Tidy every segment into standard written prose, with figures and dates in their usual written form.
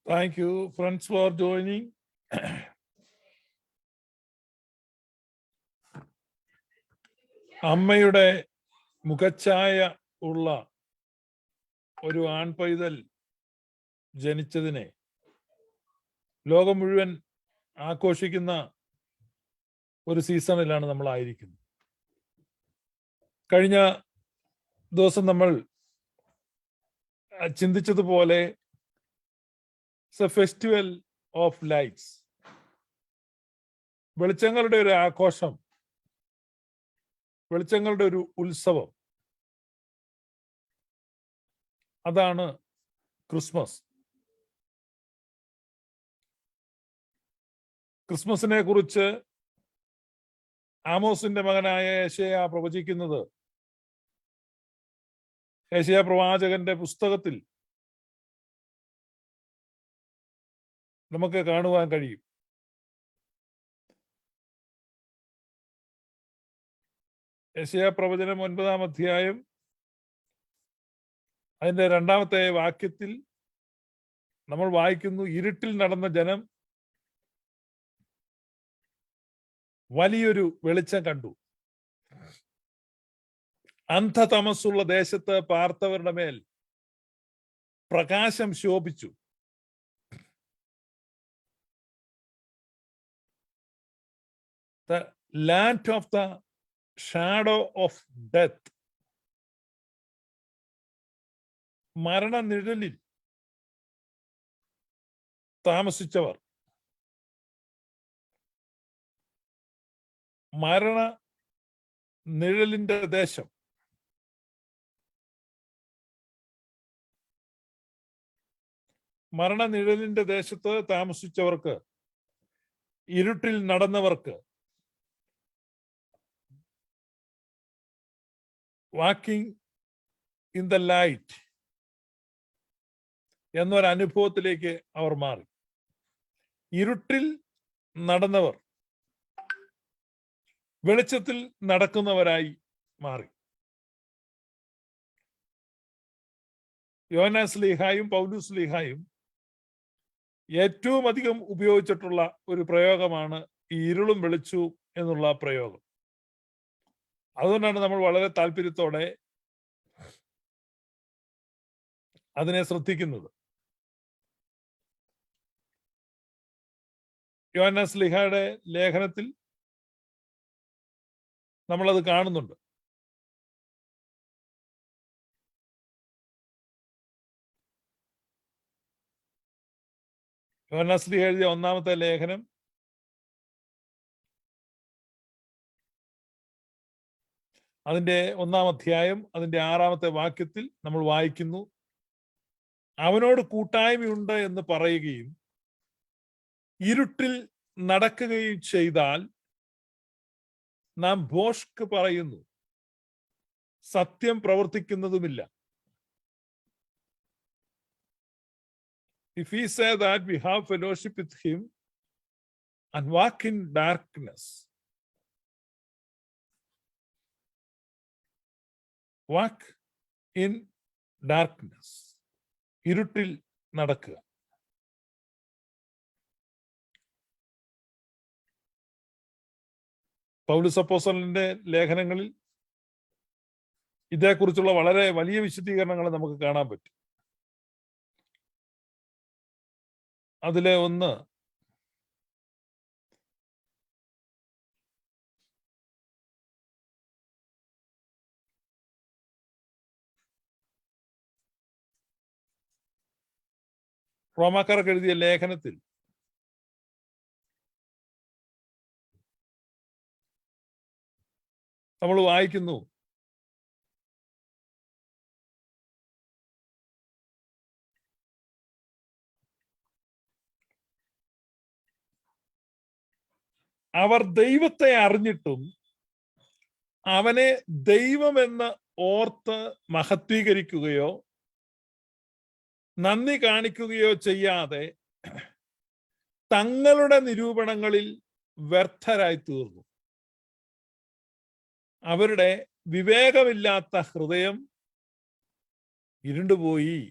Thank you, friends, for joining. അമ്മയുടെ മുഖച്ഛായ ഉള്ള ഒരു ആൺപൈതൽ ജനിച്ചതിനെ ലോകം മുഴുവൻ ആഘോഷിക്കുന്ന ഒരു സീസണിലാണ് നമ്മൾ ആയിരിക്കുന്നത്. കഴിഞ്ഞ ദിവസം നമ്മൾ ചിന്തിച്ചതുപോലെ ഫെസ്റ്റിവൽ ഓഫ് ലൈറ്റ്സ്, വെളിച്ചങ്ങളുടെ ഒരു ആഘോഷം, വെളിച്ചങ്ങളുടെ ഒരു ഉത്സവം, അതാണ് ക്രിസ്മസ്. ക്രിസ്മസിനെ കുറിച്ച് ആമോസിന്റെ മകനായ യെശയ്യാ പ്രവചിക്കുന്നത് യെശയ്യാ പ്രവാചകന്റെ പുസ്തകത്തിൽ നമുക്ക് കാണുവാൻ കഴിയും. യെശയ്യാ പ്രവചനം 9-ാം അധ്യായം അതിന്റെ 2-ാമത്തെ വാക്യത്തിൽ നമ്മൾ വായിക്കുന്നു, ഇരുട്ടിൽ നടന്ന ജനം വലിയൊരു വെളിച്ചം കണ്ടു. അന്ധതമസ്സുള്ള ദേശത്ത് പാർത്തവരുടെ മേൽ പ്രകാശം ശോഭിച്ചു. The land of the shadow of death, മരണനിഴലിൽ താമസിച്ചവർ, മരണ നിഴലിന്റെ ദേശം, മരണനിഴലിന്റെ ദേശത്ത് താമസിച്ചവർക്ക്, ഇരുട്ടിൽ നടന്നവർക്ക്, വാക്കിംഗ് ഇൻ ദ ലൈറ്റ് എന്നൊരനുഭവത്തിലേക്ക് അവർ മാറി. ഇരുട്ടിൽ നടന്നവർ വെളിച്ചത്തിൽ നടക്കുന്നവരായി മാറി. യോഹന്നാൻ ശ്ലീഹായും പൗലോസ് ശ്ലീഹായും ഏറ്റവും അധികം ഉപയോഗിച്ചിട്ടുള്ള ഒരു പ്രയോഗമാണ് ഈ ഇരുളും വെളിച്ചവും എന്നുള്ള പ്രയോഗം. അതുകൊണ്ടാണ് നമ്മൾ വളരെ താല്പര്യത്തോടെ അതിനെ ശ്രദ്ധിക്കുന്നത്. യോഹന്നാൻ ശ്ലീഹായുടെ ലേഖനത്തിൽ നമ്മളത് കാണുന്നുണ്ട്. യോഹന്നാൻ ശ്ലീഹ എഴുതിയ 1-ാമത്തെ ലേഖനം അതിന്റെ 1-ാം അധ്യായം അതിന്റെ 6-ാമത്തെ വാക്യത്തിൽ നമ്മൾ വായിക്കുന്നു, അവനോട് കൂട്ടായ്മയുണ്ട് എന്ന് പറയുകയും ഇരുട്ടിൽ നടക്കുകയും ചെയ്താൽ നാം ഭോഷ്ക് പറയുന്നു, സത്യം പ്രവർത്തിക്കുന്നതുമില്ല. If we say that we have fellowship with him and walk in darkness, walk in darkness, ഇരുട്ടിൽ നടക്കുക. പൗലോസ് അപ്പോസ്തലന്റെ ലേഖനങ്ങളിൽ ഇതേക്കുറിച്ചുള്ള വളരെ വലിയ വിശദീകരണങ്ങൾ നമുക്ക് കാണാൻ പറ്റും. അതിലെ ഒന്ന്, റോമാക്കാർക്ക് എഴുതിയ ലേഖനത്തിൽ നമ്മൾ വായിക്കുന്നു, അവർ ദൈവത്തെ അറിഞ്ഞിട്ടും അവനെ ദൈവമെന്ന് ഓർത്ത് മഹത്വീകരിക്കുകയോ നന്ദി കാണിക്കുകയോ ചെയ്യാതെ തങ്ങളുടെ നിരൂപണങ്ങളിൽ വ്യർത്ഥരായി തീർന്നു. അവരുടെ വിവേകമില്ലാത്ത ഹൃദയം ഇരുണ്ടുപോയി.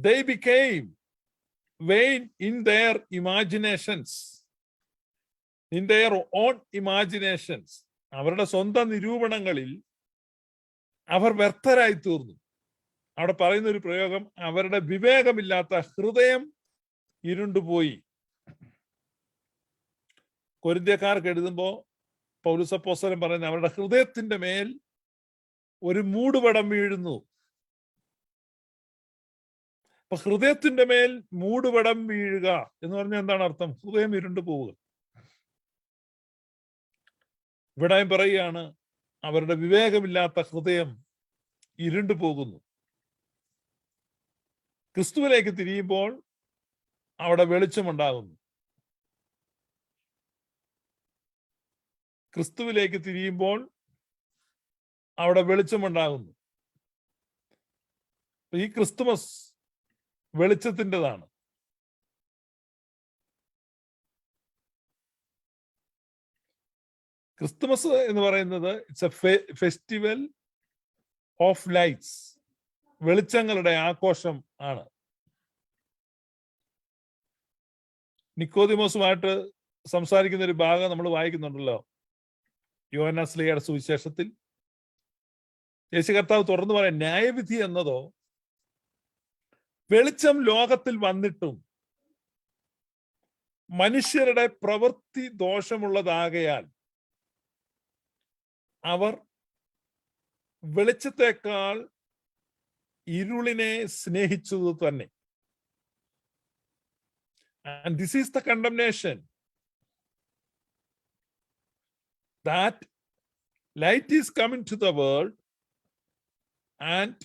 they became vain in their imaginations, in their own imaginations. അവരുടെ സ്വന്തം നിരൂപണങ്ങളിൽ അവർ വ്യർത്ഥരായി തീർന്നു. അവിടെ പറയുന്ന ഒരു പ്രയോഗം, അവരുടെ വിവേകമില്ലാത്ത ഹൃദയം ഇരുണ്ടുപോയി. കൊരിന്ത്യക്കാർക്ക് എഴുതുമ്പോ പൗലോസ് അപ്പോസ്തലൻ പറയുന്നത് അവരുടെ ഹൃദയത്തിന്റെ മേൽ ഒരു മൂടുപടം വീഴുന്നു. അപ്പൊ ഹൃദയത്തിന്റെ മേൽ മൂടുപടം വീഴുക എന്ന് പറഞ്ഞാൽ എന്താണ് അർത്ഥം? ഹൃദയം ഇരുണ്ടു പോവുക. ഇവിടെയും പറയുകയാണ് അവരുടെ വിവേകമില്ലാത്ത ഹൃദയം ഇരുണ്ടു പോകുന്നു. ക്രിസ്തുവിലേക്ക് തിരിയുമ്പോൾ അവിടെ വെളിച്ചമുണ്ടാകുന്നു. ക്രിസ്തുവിലേക്ക് തിരിയുമ്പോൾ അവിടെ വെളിച്ചമുണ്ടാകുന്നു. ഈ ക്രിസ്തുമസ് വെളിച്ചത്തിൻ്റെതാണ്. ക്രിസ്തുമസ് എന്ന് പറയുന്നത് it's a festival of lights, വെളിച്ചങ്ങളുടെ ആഘോഷം ആണ്. നിക്കോദിമോസുമായിട്ട് സംസാരിക്കുന്ന ഒരു ഭാഗം നമ്മൾ വായിക്കുന്നുണ്ടല്ലോ യോഹന്നാൻ ശ്ലീഹയുടെ സുവിശേഷത്തിൽ. യേശു കർത്താവ് തുറന്നു പറയാൻ, ന്യായവിധി എന്നതോ വെളിച്ചം ലോകത്തിൽ വന്നിട്ടും മനുഷ്യരുടെ പ്രവൃത്തി ദോഷമുള്ളതാകയാൽ അവർ വെളിച്ചത്തെക്കാൾ ഇരുളിനെ സ്നേഹിച്ചത് തന്നെ. And this is the condemnation, that light is coming to the world and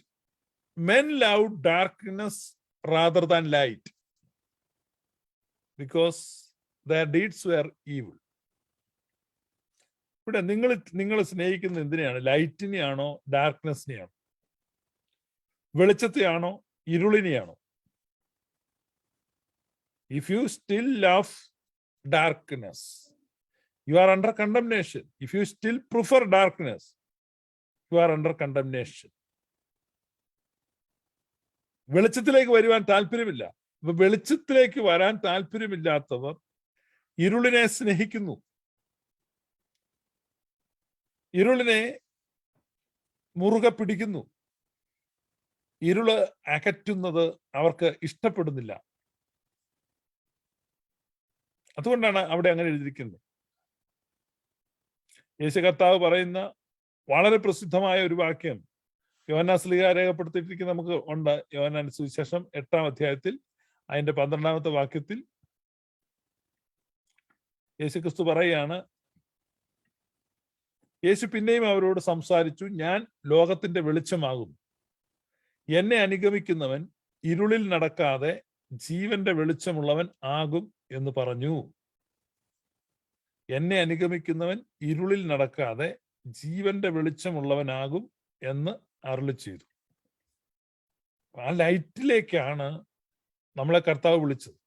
men love darkness rather than light because their deeds were evil. ഇവിടെ നിങ്ങൾ സ്നേഹിക്കുന്നത് എന്തിനെയാണ്? ലൈറ്റിനെയാണോ ഡാർക്ക്നെസ്സിനെയാണോ? വെളിച്ചത്തെയാണോ ഇരുളിനെയാണോ? If you still love darkness, you are under condemnation. If you still prefer darkness, you are under condemnation. വെളിച്ചത്തിലേക്ക് വരുവാൻ താല്പര്യമില്ല. അപ്പൊ വെളിച്ചത്തിലേക്ക് വരാൻ താല്പര്യമില്ലാത്തവർ ഇരുളിനെ സ്നേഹിക്കുന്നു. ഇരുളിനെ മുറുകെ പിടിക്കുന്നു. ഇരുള് അകറ്റുന്നത് അവർക്ക് ഇഷ്ടപ്പെടുന്നില്ല. അതുകൊണ്ടാണ് അവിടെ അങ്ങനെ എഴുതിയിരിക്കുന്നത്. യേശു കർത്താവ് പറയുന്ന വളരെ പ്രസിദ്ധമായ ഒരു വാക്യം യോഹന്നാൻ ശ്ലീഹ രേഖപ്പെടുത്തിയിരിക്കുന്ന നമുക്ക് ഉണ്ട്. യോഹന്നാൻ സുവിശേഷം 8-ാം അധ്യായത്തിൽ അതിന്റെ 12-ാമത്തെ വാക്യത്തിൽ യേശു ക്രിസ്തു പറയുകയാണ്, യേശു പിന്നെയും അവരോട് സംസാരിച്ചു, ഞാൻ ലോകത്തിന്റെ വെളിച്ചമാകുന്നു. എന്നെ അനുഗമിക്കുന്നവൻ ഇരുളിൽ നടക്കാതെ ജീവന്റെ വെളിച്ചമുള്ളവൻ ആകും എന്ന് പറഞ്ഞു. എന്നെ അനുഗമിക്കുന്നവൻ ഇരുളിൽ നടക്കാതെ ജീവന്റെ വെളിച്ചമുള്ളവനാകും എന്ന് അരുളി ചെയ്തു. ആ ലൈറ്റിലേക്കാണ് നമ്മളെ കർത്താവ് വിളിച്ചത്.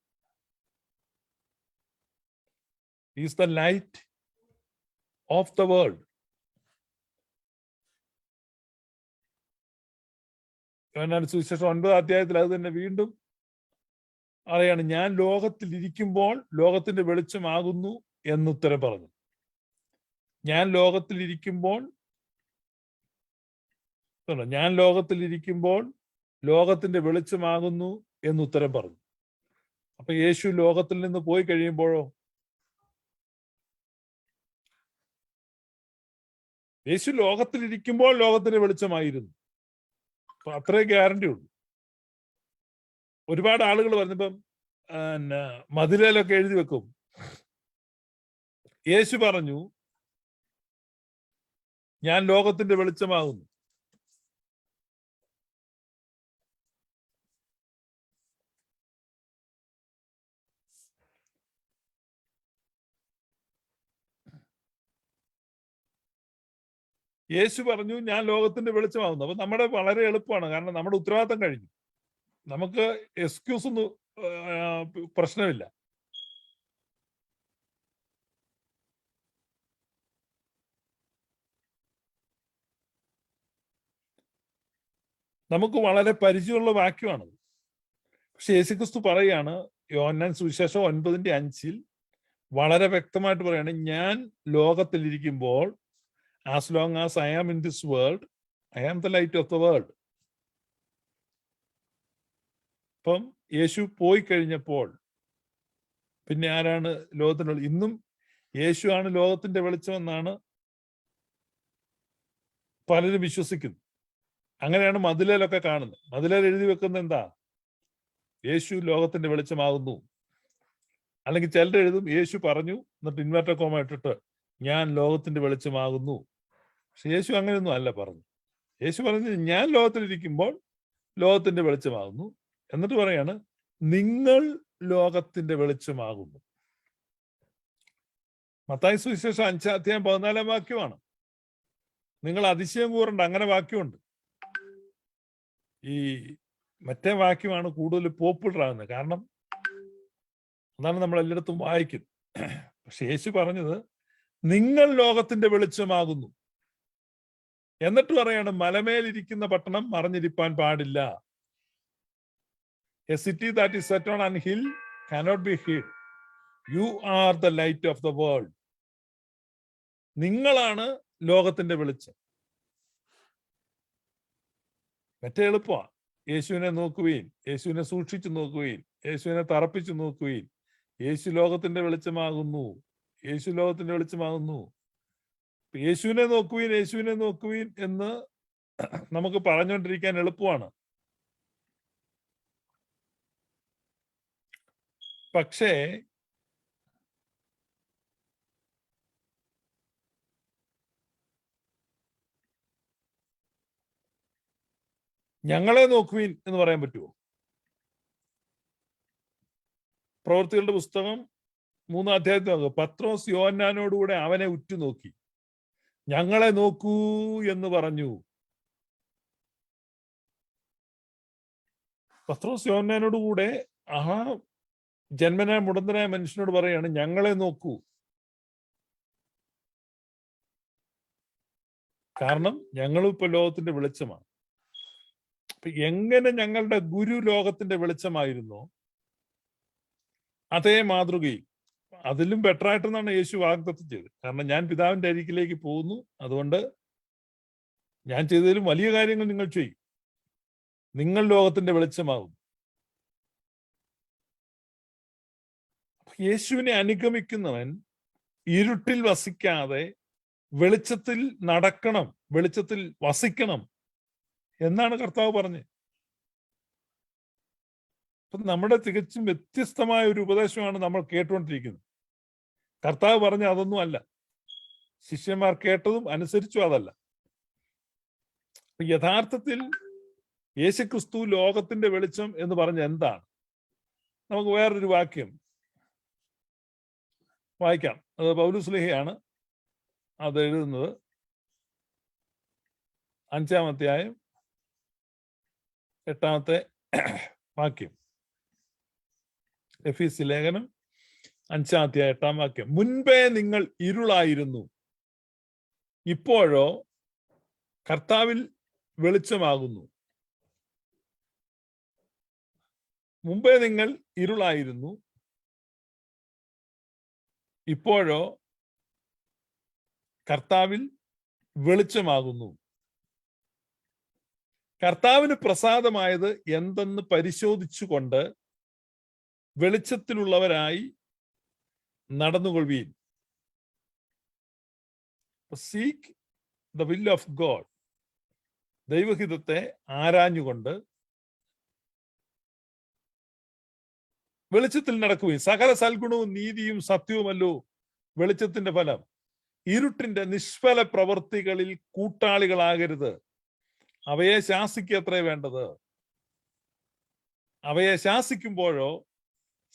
Is the light of the world. Yohannan സുവിശേഷം 9-ാം അധ്യായത്തിൽ അത് തന്നെ വീണ്ടും അറിയാണ്, ഞാൻ ലോകത്തിൽ ഇരിക്കുമ്പോൾ ലോകത്തിന്റെ വെളിച്ചമാകുന്നു എന്നുത്തരം പറഞ്ഞു. ഞാൻ ലോകത്തിൽ ഇരിക്കുമ്പോൾ ലോകത്തിന്റെ വെളിച്ചമാകുന്നു എന്നുത്തരം പറഞ്ഞു. അപ്പൊ യേശു ലോകത്തിൽ നിന്ന് പോയി കഴിയുമ്പോഴോ? യേശു ലോകത്തിൽ ഇരിക്കുമ്പോൾ ലോകത്തിന്റെ വെളിച്ചമായിരുന്നു. അപ്പൊ അത്രേ ഗ്യാരണ്ടി ഉള്ളൂ. ഒരുപാട് ആളുകൾ പറഞ്ഞപ്പം മതിലൊക്കെ എഴുതി വെക്കും, യേശു പറഞ്ഞു ഞാൻ ലോകത്തിന്റെ വെളിച്ചമാകുന്നു. യേശു പറഞ്ഞു ഞാൻ ലോകത്തിന്റെ വെളിച്ചമാകുന്നു. അപ്പൊ നമ്മുടെ വളരെ എളുപ്പമാണ്, കാരണം നമ്മുടെ ഉത്തരവാദിത്തം കഴിഞ്ഞു. നമുക്ക് എക്സ്ക്യൂസ് ഒന്നും പ്രശ്നമില്ല. നമുക്ക് വളരെ പരിചയമുള്ള വാക്യമാണത്. പക്ഷെ യേശുക്രിസ്തു പറയാണ്, യോഹന്നാൻ സുവിശേഷം 9:5 വളരെ വ്യക്തമായിട്ട് പറയാണ്, ഞാൻ ലോകത്തിലിരിക്കുമ്പോൾ as long as I am in this world I am the light of the world. അപ്പം യേശു പോയി കഴിഞ്ഞപ്പോൾ പിന്നെ ആരാണ് ലോകത്തിനുള്ള? ഇന്നും യേശു ആണ് ലോകത്തിന്റെ വെളിച്ചമെന്നാണ് പലരും വിശ്വസിക്കുന്നത്. അങ്ങനെയാണ് മതിലേലൊക്കെ കാണുന്നത്. മതിലേൽ എഴുതി വെക്കുന്നത് എന്താ? യേശു ലോകത്തിന്റെ വെളിച്ചമാകുന്നു. അല്ലെങ്കിൽ ചിലർ എഴുതും യേശു പറഞ്ഞു, എന്നിട്ട് ഇൻവെർട്ടർ കോമ ഇട്ടിട്ട് ഞാൻ ലോകത്തിന്റെ വെളിച്ചമാകുന്നു. പക്ഷെ യേശു അങ്ങനെയൊന്നും അല്ല പറഞ്ഞു. യേശു പറഞ്ഞു ഞാൻ ലോകത്തിലിരിക്കുമ്പോൾ ലോകത്തിന്റെ വെളിച്ചമാകുന്നു. എന്നിട്ട് പറയാണ് നിങ്ങൾ ലോകത്തിന്റെ വെളിച്ചമാകുന്നു. മത്തായി സുവിശേഷം 5:14 നിങ്ങൾ അതിശയം കൂറണ്ട, അങ്ങനെ വാക്യമുണ്ട്. ഈ മറ്റേ വാക്യമാണ് കൂടുതൽ പോപ്പുലർ ആകുന്നത്. കാരണം അതാണ് നമ്മൾ എല്ലായിടത്തും വായിക്കുന്നത്. പക്ഷെ യേശു പറഞ്ഞത് നിങ്ങൾ ലോകത്തിന്റെ വെളിച്ചമാകുന്നു. എന്നിട്ട് പറയാണ് മലമേലിരിക്കുന്ന പട്ടണം മറഞ്ഞിരിപ്പാൻ പാടില്ല. A city that is set on an hill cannot be hid. You are the light of the world. നിങ്ങളാണ് ലോകത്തിന്റെ വെളിച്ചം. മറ്റേ എളുപ്പമാണ്. യേശുവിനെ നോക്കുവീൻ, യേശുവിനെ സൂക്ഷിച്ചു നോക്കുവീൻ, യേശുവിനെ തറപ്പിച്ചു നോക്കുവീൻ. യേശു ലോകത്തിന്റെ വെളിച്ചമാകുന്നു, യേശു ലോകത്തിന്റെ വെളിച്ചമാകുന്നു. യേശുവിനെ നോക്കുവീൻ, യേശുവിനെ നോക്കുവീൻ എന്ന് നമുക്ക് പറഞ്ഞുകൊണ്ടിരിക്കാൻ എളുപ്പമാണ്. പക്ഷേ ഞങ്ങളെ നോക്കുവീൻ എന്ന് പറയാൻ പറ്റുമോ? പ്രവൃത്തികളുടെ പുസ്തകം 3-ാം അധ്യായത്തിൽ നോക്കുക. പത്രോസ് യോഹന്നാനോടുകൂടെ അവനെ ഉറ്റുനോക്കി ഞങ്ങളെ നോക്കൂ എന്ന് പറഞ്ഞു. പത്രോസ് യോഹന്നാനോടുകൂടെ ആ ജന്മനാ മുടന്തനായ മനുഷ്യനോട് പറയാണ് ഞങ്ങളെ നോക്കൂ. കാരണം ഞങ്ങളും ഇപ്പൊ ലോകത്തിന്റെ വെളിച്ചമാണ്. അപ്പൊ എങ്ങനെ ഞങ്ങളുടെ ഗുരു ലോകത്തിന്റെ വെളിച്ചമായിരുന്നോ അതേ മാതൃകയിൽ അതിലും ബെറ്റർ ആയിട്ടെന്നാണ് യേശു വാഗ്ദത്തം ചെയ്തത്. കാരണം ഞാൻ പിതാവിന്റെ അരികിലേക്ക് പോകുന്നു, അതുകൊണ്ട് ഞാൻ ചെയ്തതിലും വലിയ കാര്യങ്ങൾ നിങ്ങൾ ചെയ്യും. നിങ്ങൾ ലോകത്തിന്റെ വെളിച്ചമാകും. യേശുവിനെ അനുഗമിക്കുന്നവൻ ഇരുട്ടിൽ വസിക്കാതെ വെളിച്ചത്തിൽ നടക്കണം, വെളിച്ചത്തിൽ വസിക്കണം എന്നാണ് കർത്താവ് പറഞ്ഞത്. അപ്പൊ നമ്മുടെ തികച്ചും വ്യത്യസ്തമായ ഒരു ഉപദേശമാണ് നമ്മൾ കേട്ടുകൊണ്ടിരിക്കുന്നത്. കർത്താവ് പറഞ്ഞ അതൊന്നും അല്ല, ശിഷ്യന്മാർ കേട്ടതും അനുസരിച്ചു അതല്ല. യഥാർത്ഥത്തിൽ യേശുക്രിസ്തു ലോകത്തിന്റെ വെളിച്ചം എന്ന് പറഞ്ഞ എന്താണ്? നമുക്ക് വേറൊരു വാക്യം വായിക്കാം. അത് പൗലോസ്ലീഹയാണ് അത് എഴുതുന്നത്. 5-ാം അധ്യായം 8-ാമത്തെ വാക്യം. എഫീസി ലേഖനം 5-ാം അധ്യായം 8-ാം വാക്യം. മുൻപേ നിങ്ങൾ ഇരുളായിരുന്നു, ഇപ്പോഴോ കർത്താവിൽ വെളിച്ചമാകുന്നു. മുമ്പേ നിങ്ങൾ ഇരുളായിരുന്നു, ഇപ്പോഴോ കർത്താവിൽ വെളിച്ചമാകുന്നു. കർത്താവിന് പ്രസാദമായത് എന്തെന്ന് പരിശോധിച്ചുകൊണ്ട് വെളിച്ചത്തിലുള്ളവരായി നടന്നുകൊള്ളുവീൻ. Seek the will of God. ദൈവഹിതത്തെ ആരാഞ്ഞുകൊണ്ട് വെളിച്ചത്തിൽ നടക്കുകയും സകല സൽഗുണവും നീതിയും സത്യവുമല്ലോ വെളിച്ചത്തിന്റെ ഫലം. ഇരുട്ടിന്റെ നിഷ്ഫല പ്രവൃത്തികളിൽ കൂട്ടാളികളാകരുത്. അവയെ ശാസിക്കത്രേ വേണ്ടത്. അവയെ ശാസിക്കുമ്പോഴോ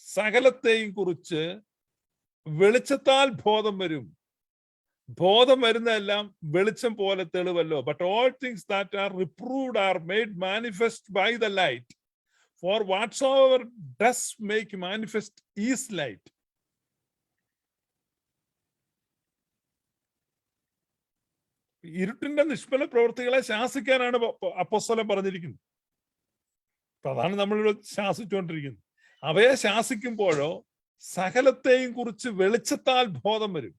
സകലത്തെയും കുറിച്ച് വെളിച്ചത്താൽ ബോധം വരും. ബോധം വരുന്നതെല്ലാം വെളിച്ചം പോലെ തെളിവല്ലോ. But all things that are reproved are made manifest by the light. For whatsoever does make manifest is light. ഇരുട്ടിന്റെ നിഷ്ഫല പ്രവൃത്തികളെ ശാസിക്കാനാണ് അപ്പോസ്തലൻ പറഞ്ഞിരിക്കുന്നത്. അപ്പൊ അതാണ് നമ്മളിവിടെ ശാസിച്ചുകൊണ്ടിരിക്കുന്നത്. അവയെ ശാസിക്കുമ്പോഴോ സകലത്തെയും കുറിച്ച് വെളിച്ചത്താൽ ബോധം വരും.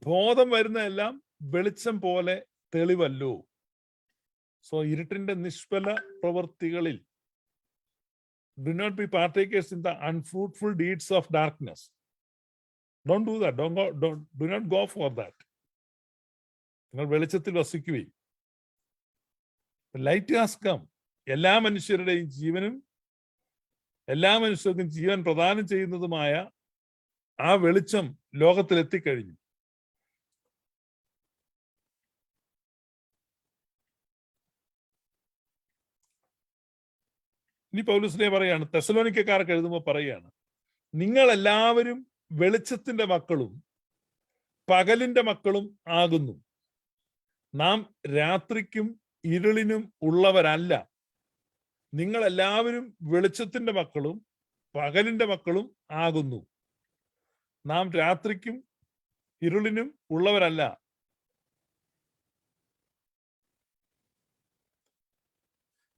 ബോധം വരുന്നതെല്ലാം വെളിച്ചം പോലെ തെളിവല്ലോ. സോ ഇരുട്ടിന്റെ നിഷ്ഫല പ്രവൃത്തികളിൽ do not be partakers in the unfruitful deeds of darkness. Don't do that. Do not go for that. നിങ്ങൾ വെളിച്ചത്തിൽ വസിക്കുകയും ലൈറ്റ് ഹാസ് കം. എല്ലാ മനുഷ്യരുടെയും ജീവനും എല്ലാ മനുഷ്യർക്കും ജീവൻ പ്രദാനം ചെയ്യുന്നതുമായ ആ വെളിച്ചം ലോകത്തിൽ എത്തിക്കഴിഞ്ഞു. ഇനി പൗലോസ് പറയാണ്, തെസ്സലോനിക്കക്കാർക്ക് എഴുതുമ്പോൾ പറയാണ്, നിങ്ങൾ എല്ലാവരും വെളിച്ചത്തിന്റെ മക്കളും പകലിന്റെ മക്കളും ആകുന്നു. നാം രാത്രിക്കും ഇരുളിനും ഉള്ളവരല്ല. നിങ്ങൾ എല്ലാവരും വെളിച്ചത്തിന്റെ മക്കളും പകലിന്റെ മക്കളും ആകുന്നു. നാം രാത്രിക്കും ഇരുളിനും ഉള്ളവരല്ല.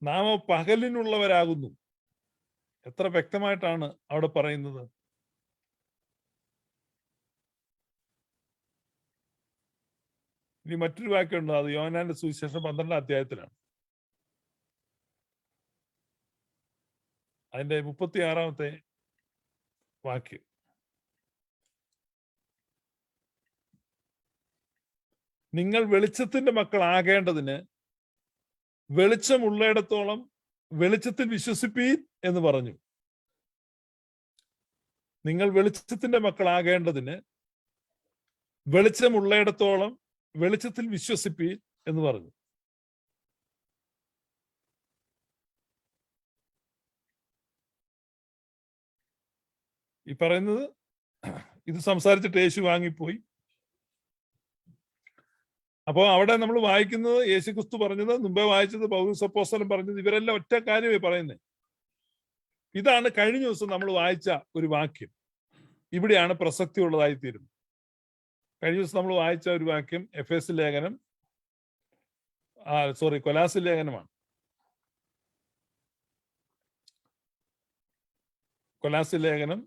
നാം പകലിനുള്ളവരാകുന്നു. എത്ര വ്യക്തമായിട്ടാണ് അവിടെ പറയുന്നത്. ഇനി മറ്റൊരു വാക്യമുണ്ട്, അത് യോഹന്നാന്റെ സുവിശേഷം 12-ാം അധ്യായത്തിലാണ്. അതിന്റെ 36-ാമത്തെ വാക്യം. നിങ്ങൾ വെളിച്ചത്തിന്റെ മക്കളാകേണ്ടതിന് വെളിച്ചമുള്ളിടത്തോളം വെളിച്ചത്തിൽ വിശ്വസിപ്പീൻ എന്ന് പറഞ്ഞു. നിങ്ങൾ വെളിച്ചത്തിന്റെ മക്കളാകേണ്ടതിന് വെളിച്ചമുള്ളിടത്തോളം വെളിച്ചത്തിൽ വിശ്വസിപ്പീൻ എന്ന് പറഞ്ഞു. ഈ പറയുന്നത്, ഇത് സംസാരിച്ചിട്ട് യേശു വാങ്ങിപ്പോയി. അപ്പോൾ അവിടെ നമ്മൾ വായിക്കുന്നത് യേശുക്രിസ്തു പറഞ്ഞത്, മുമ്പേ വായിച്ചത് പൗലോസ് അപ്പോസ്തലൻ പറഞ്ഞത്, ഇവരെല്ലാം ഒറ്റ കാര്യമേ പറയുന്നത്. ഇതാണ് കഴിഞ്ഞ ദിവസം നമ്മൾ വായിച്ച ഒരു വാക്യം. ഇവിടെയാണ് പ്രസക്തി ഉള്ളതായി തീരുന്നത്. കഴിഞ്ഞ ദിവസം നമ്മൾ വായിച്ച ഒരു വാക്യം എഫേസ് ലേഖനം, കൊലാസ്യ ലേഖനമാണ്. കൊലാസ്യ ലേഖനം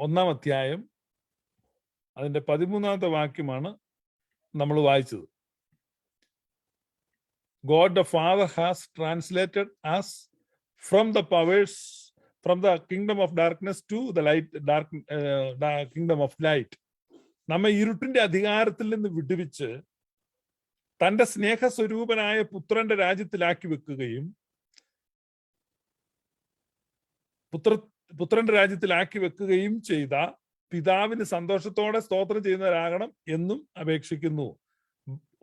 1-ാം അധ്യായം അതിന്റെ 13-ാമത്തെ വാക്യമാണ് നമ്മൾ വായിച്ചത്. God the Father has translated us from the powers, from the kingdom of darkness to the kingdom of light. നമ്മെ ഇരുട്ടിന്റെ അധികാരത്തിൽ നിന്ന് വിടുവിച്ച് തന്റെ സ്നേഹസ്വരൂപനായ പുത്രന്റെ രാജ്യത്തിലാക്കി വെക്കുകയും പുത്രന്റെ രാജ്യത്തിലാക്കി വെക്കുകയും ചെയ്ത പിതാവിന് സന്തോഷത്തോടെ സ്തോത്രം ചെയ്യുന്നവരാകണം എന്നും അപേക്ഷിക്കുന്നു.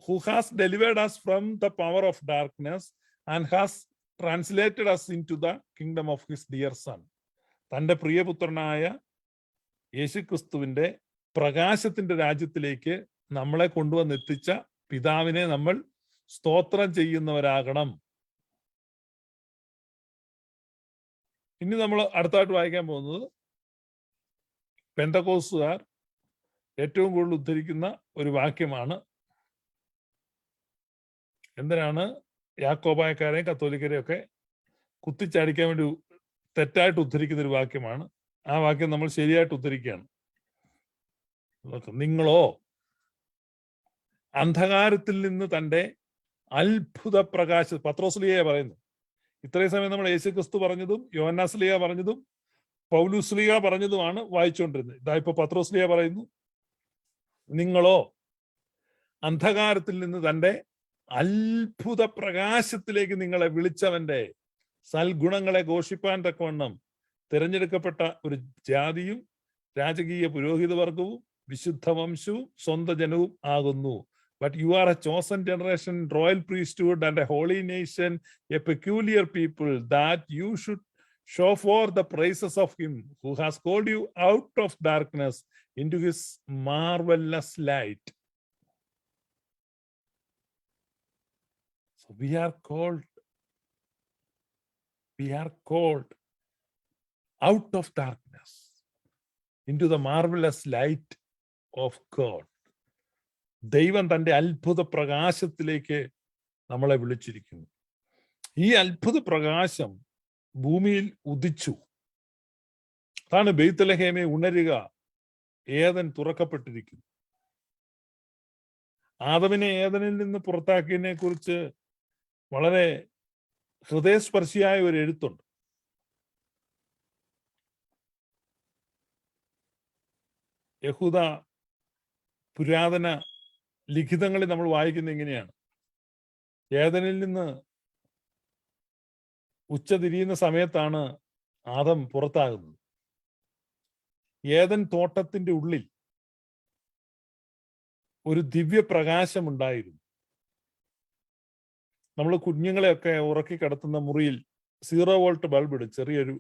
Who has delivered us from the power of darkness and has translated us into the kingdom of his dear son. തന്റെ പ്രിയപുത്രനായ യേശുക്രിസ്തുവിന്റെ പ്രകാശത്തിന്റെ രാജ്യത്തിലേക്ക് നമ്മളെ കൊണ്ടുവന്നെത്തിച്ച പിതാവിനെ നമ്മൾ സ്തോത്രം ചെയ്യുന്നവരാകണം. ഇനി നമ്മൾ അടുത്തായിട്ട് വായിക്കാൻ പോകുന്നത് പെന്തക്കോസ്തുകാർ ഏറ്റവും കൂടുതൽ ഉദ്ധരിക്കുന്ന ഒരു വാക്യമാണ്. എന്തിനാണ് യാക്കോബായക്കാരെയും കത്തോലിക്കരെയും ഒക്കെ കുത്തിച്ചടിക്കാൻ വേണ്ടി തെറ്റായിട്ട് ഉദ്ധരിക്കുന്ന ഒരു വാക്യമാണ്. ആ വാക്യം നമ്മൾ ശരിയായിട്ട് ഉദ്ധരിക്കുകയാണ്. നിങ്ങളോ അന്ധകാരത്തിൽ നിന്ന് തന്റെ അത്ഭുത പ്രകാശ, പത്രോസ്ലീഹ പറയുന്നു. ഇത്രയും സമയം നമ്മൾ യേശുക്രിസ്തു പറഞ്ഞതും യോഹന്നാസ്ലീഹ പറഞ്ഞതും പൗലോസ്ലീഹ പറഞ്ഞതുമാണ് വായിച്ചുകൊണ്ടിരുന്നത്. ഇതാ ഇപ്പൊ പത്രോസ്ലീഹ പറയുന്നു, നിങ്ങളോ അന്ധകാരത്തിൽ നിന്ന് തന്റെ അത്ഭുത പ്രകാശത്തിലേക്ക് നിങ്ങളെ വിളിച്ചവന്റെ സൽഗുണങ്ങളെ ഘോഷിപ്പാൻ തക്കവണ്ണം തിരഞ്ഞെടുക്കപ്പെട്ട ഒരു ജാതിയും രാജകീയ പുരോഹിത വർഗവും വിശുദ്ധ വംശവും സ്വന്തം ജനവും ആകുന്നു. But you are a chosen generation, royal priesthood, and a holy nation, a peculiar people, that you should show forth the praises of him who has called you out of darkness into his marvelous light. So we are called out of darkness into the marvelous light of God. ദൈവം തന്റെ അത്ഭുത പ്രകാശത്തിലേക്ക് നമ്മളെ വിളിച്ചിരിക്കുന്നു. ഈ അത്ഭുത പ്രകാശം ഭൂമിയിൽ ഉദിച്ചു. അതാണ് ബെയ്ത്ലഹേമേ ഉണരുക, ഏദൻ തുറക്കപ്പെട്ടിരിക്കുന്നു. ആദമിനെ ഏദനിൽ നിന്ന് പുറത്താക്കിയതിനെ കുറിച്ച് വളരെ ഹൃദയസ്പർശിയായ ഒരു എഴുത്തുണ്ട്. യഹൂദ പുരാതന ലിഖിതങ്ങളിൽ നമ്മൾ വായിക്കുന്ന ഇങ്ങനെയാണ്: ഏദനിൽ നിന്ന് ഉച്ച തിരിയുന്ന സമയത്താണ് ആദം പുറത്താകുന്നത്. ഏദൻ തോട്ടത്തിന്റെ ഉള്ളിൽ ഒരു ദിവ്യ പ്രകാശം ഉണ്ടായിരുന്നു. നമ്മൾ കുഞ്ഞുങ്ങളെയൊക്കെ ഉറക്കി കിടത്തുന്ന മുറിയിൽ 0 വോൾട്ട് ബൾബ് ഇടും, ചെറിയൊരു,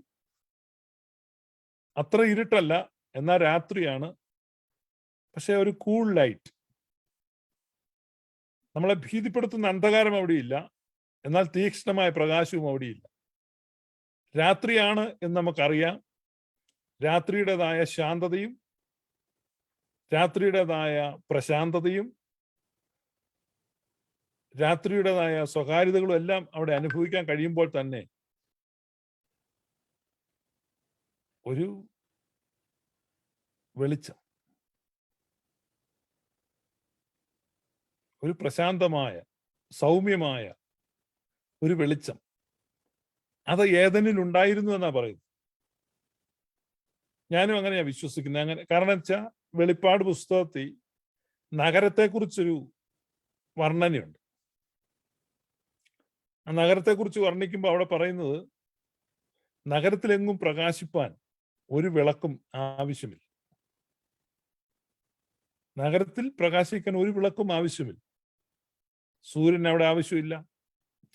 അത്ര ഇരുട്ടല്ല, എന്നാൽ രാത്രിയാണ്, പക്ഷെ ഒരു കൂൾ ലൈറ്റ്. നമ്മളെ ഭീതിപ്പെടുത്തുന്ന അന്ധകാരം അവിടെയില്ല, എന്നാൽ തീക്ഷ്ണമായ പ്രകാശവും അവിടെയില്ല. രാത്രിയാണ് എന്ന് നമുക്കറിയാം. രാത്രിയുടേതായ ശാന്തതയും രാത്രിയുടേതായ പ്രശാന്തതയും രാത്രിയുടേതായ സ്വകാര്യതകളും എല്ലാം അവിടെ അനുഭവിക്കാൻ കഴിയുമ്പോൾ തന്നെ ഒരു വെളിച്ചം, ഒരു പ്രശാന്തമായ സൗമ്യമായ ഒരു വെളിച്ചം, അത് ഏദനിൽ ഉണ്ടായിരുന്നു എന്നാ പറയുന്നത്. ഞാനും അങ്ങനെയാ വിശ്വസിക്കുന്നത്. അങ്ങനെ കാരണം വെച്ചാൽ വെളിപ്പാട് പുസ്തകത്തിൽ നഗരത്തെക്കുറിച്ചൊരു വർണ്ണനയുണ്ട്. ആ നഗരത്തെക്കുറിച്ച് വർണ്ണിക്കുമ്പോൾ അവിടെ പറയുന്നത്, നഗരത്തിലെങ്ങും പ്രകാശിപ്പാൻ ഒരു വിളക്കും ആവശ്യമില്ല. നഗരത്തിൽ പ്രകാശിക്കാൻ ഒരു വിളക്കും ആവശ്യമില്ല. സൂര്യൻ അവിടെ ആവശ്യമില്ല,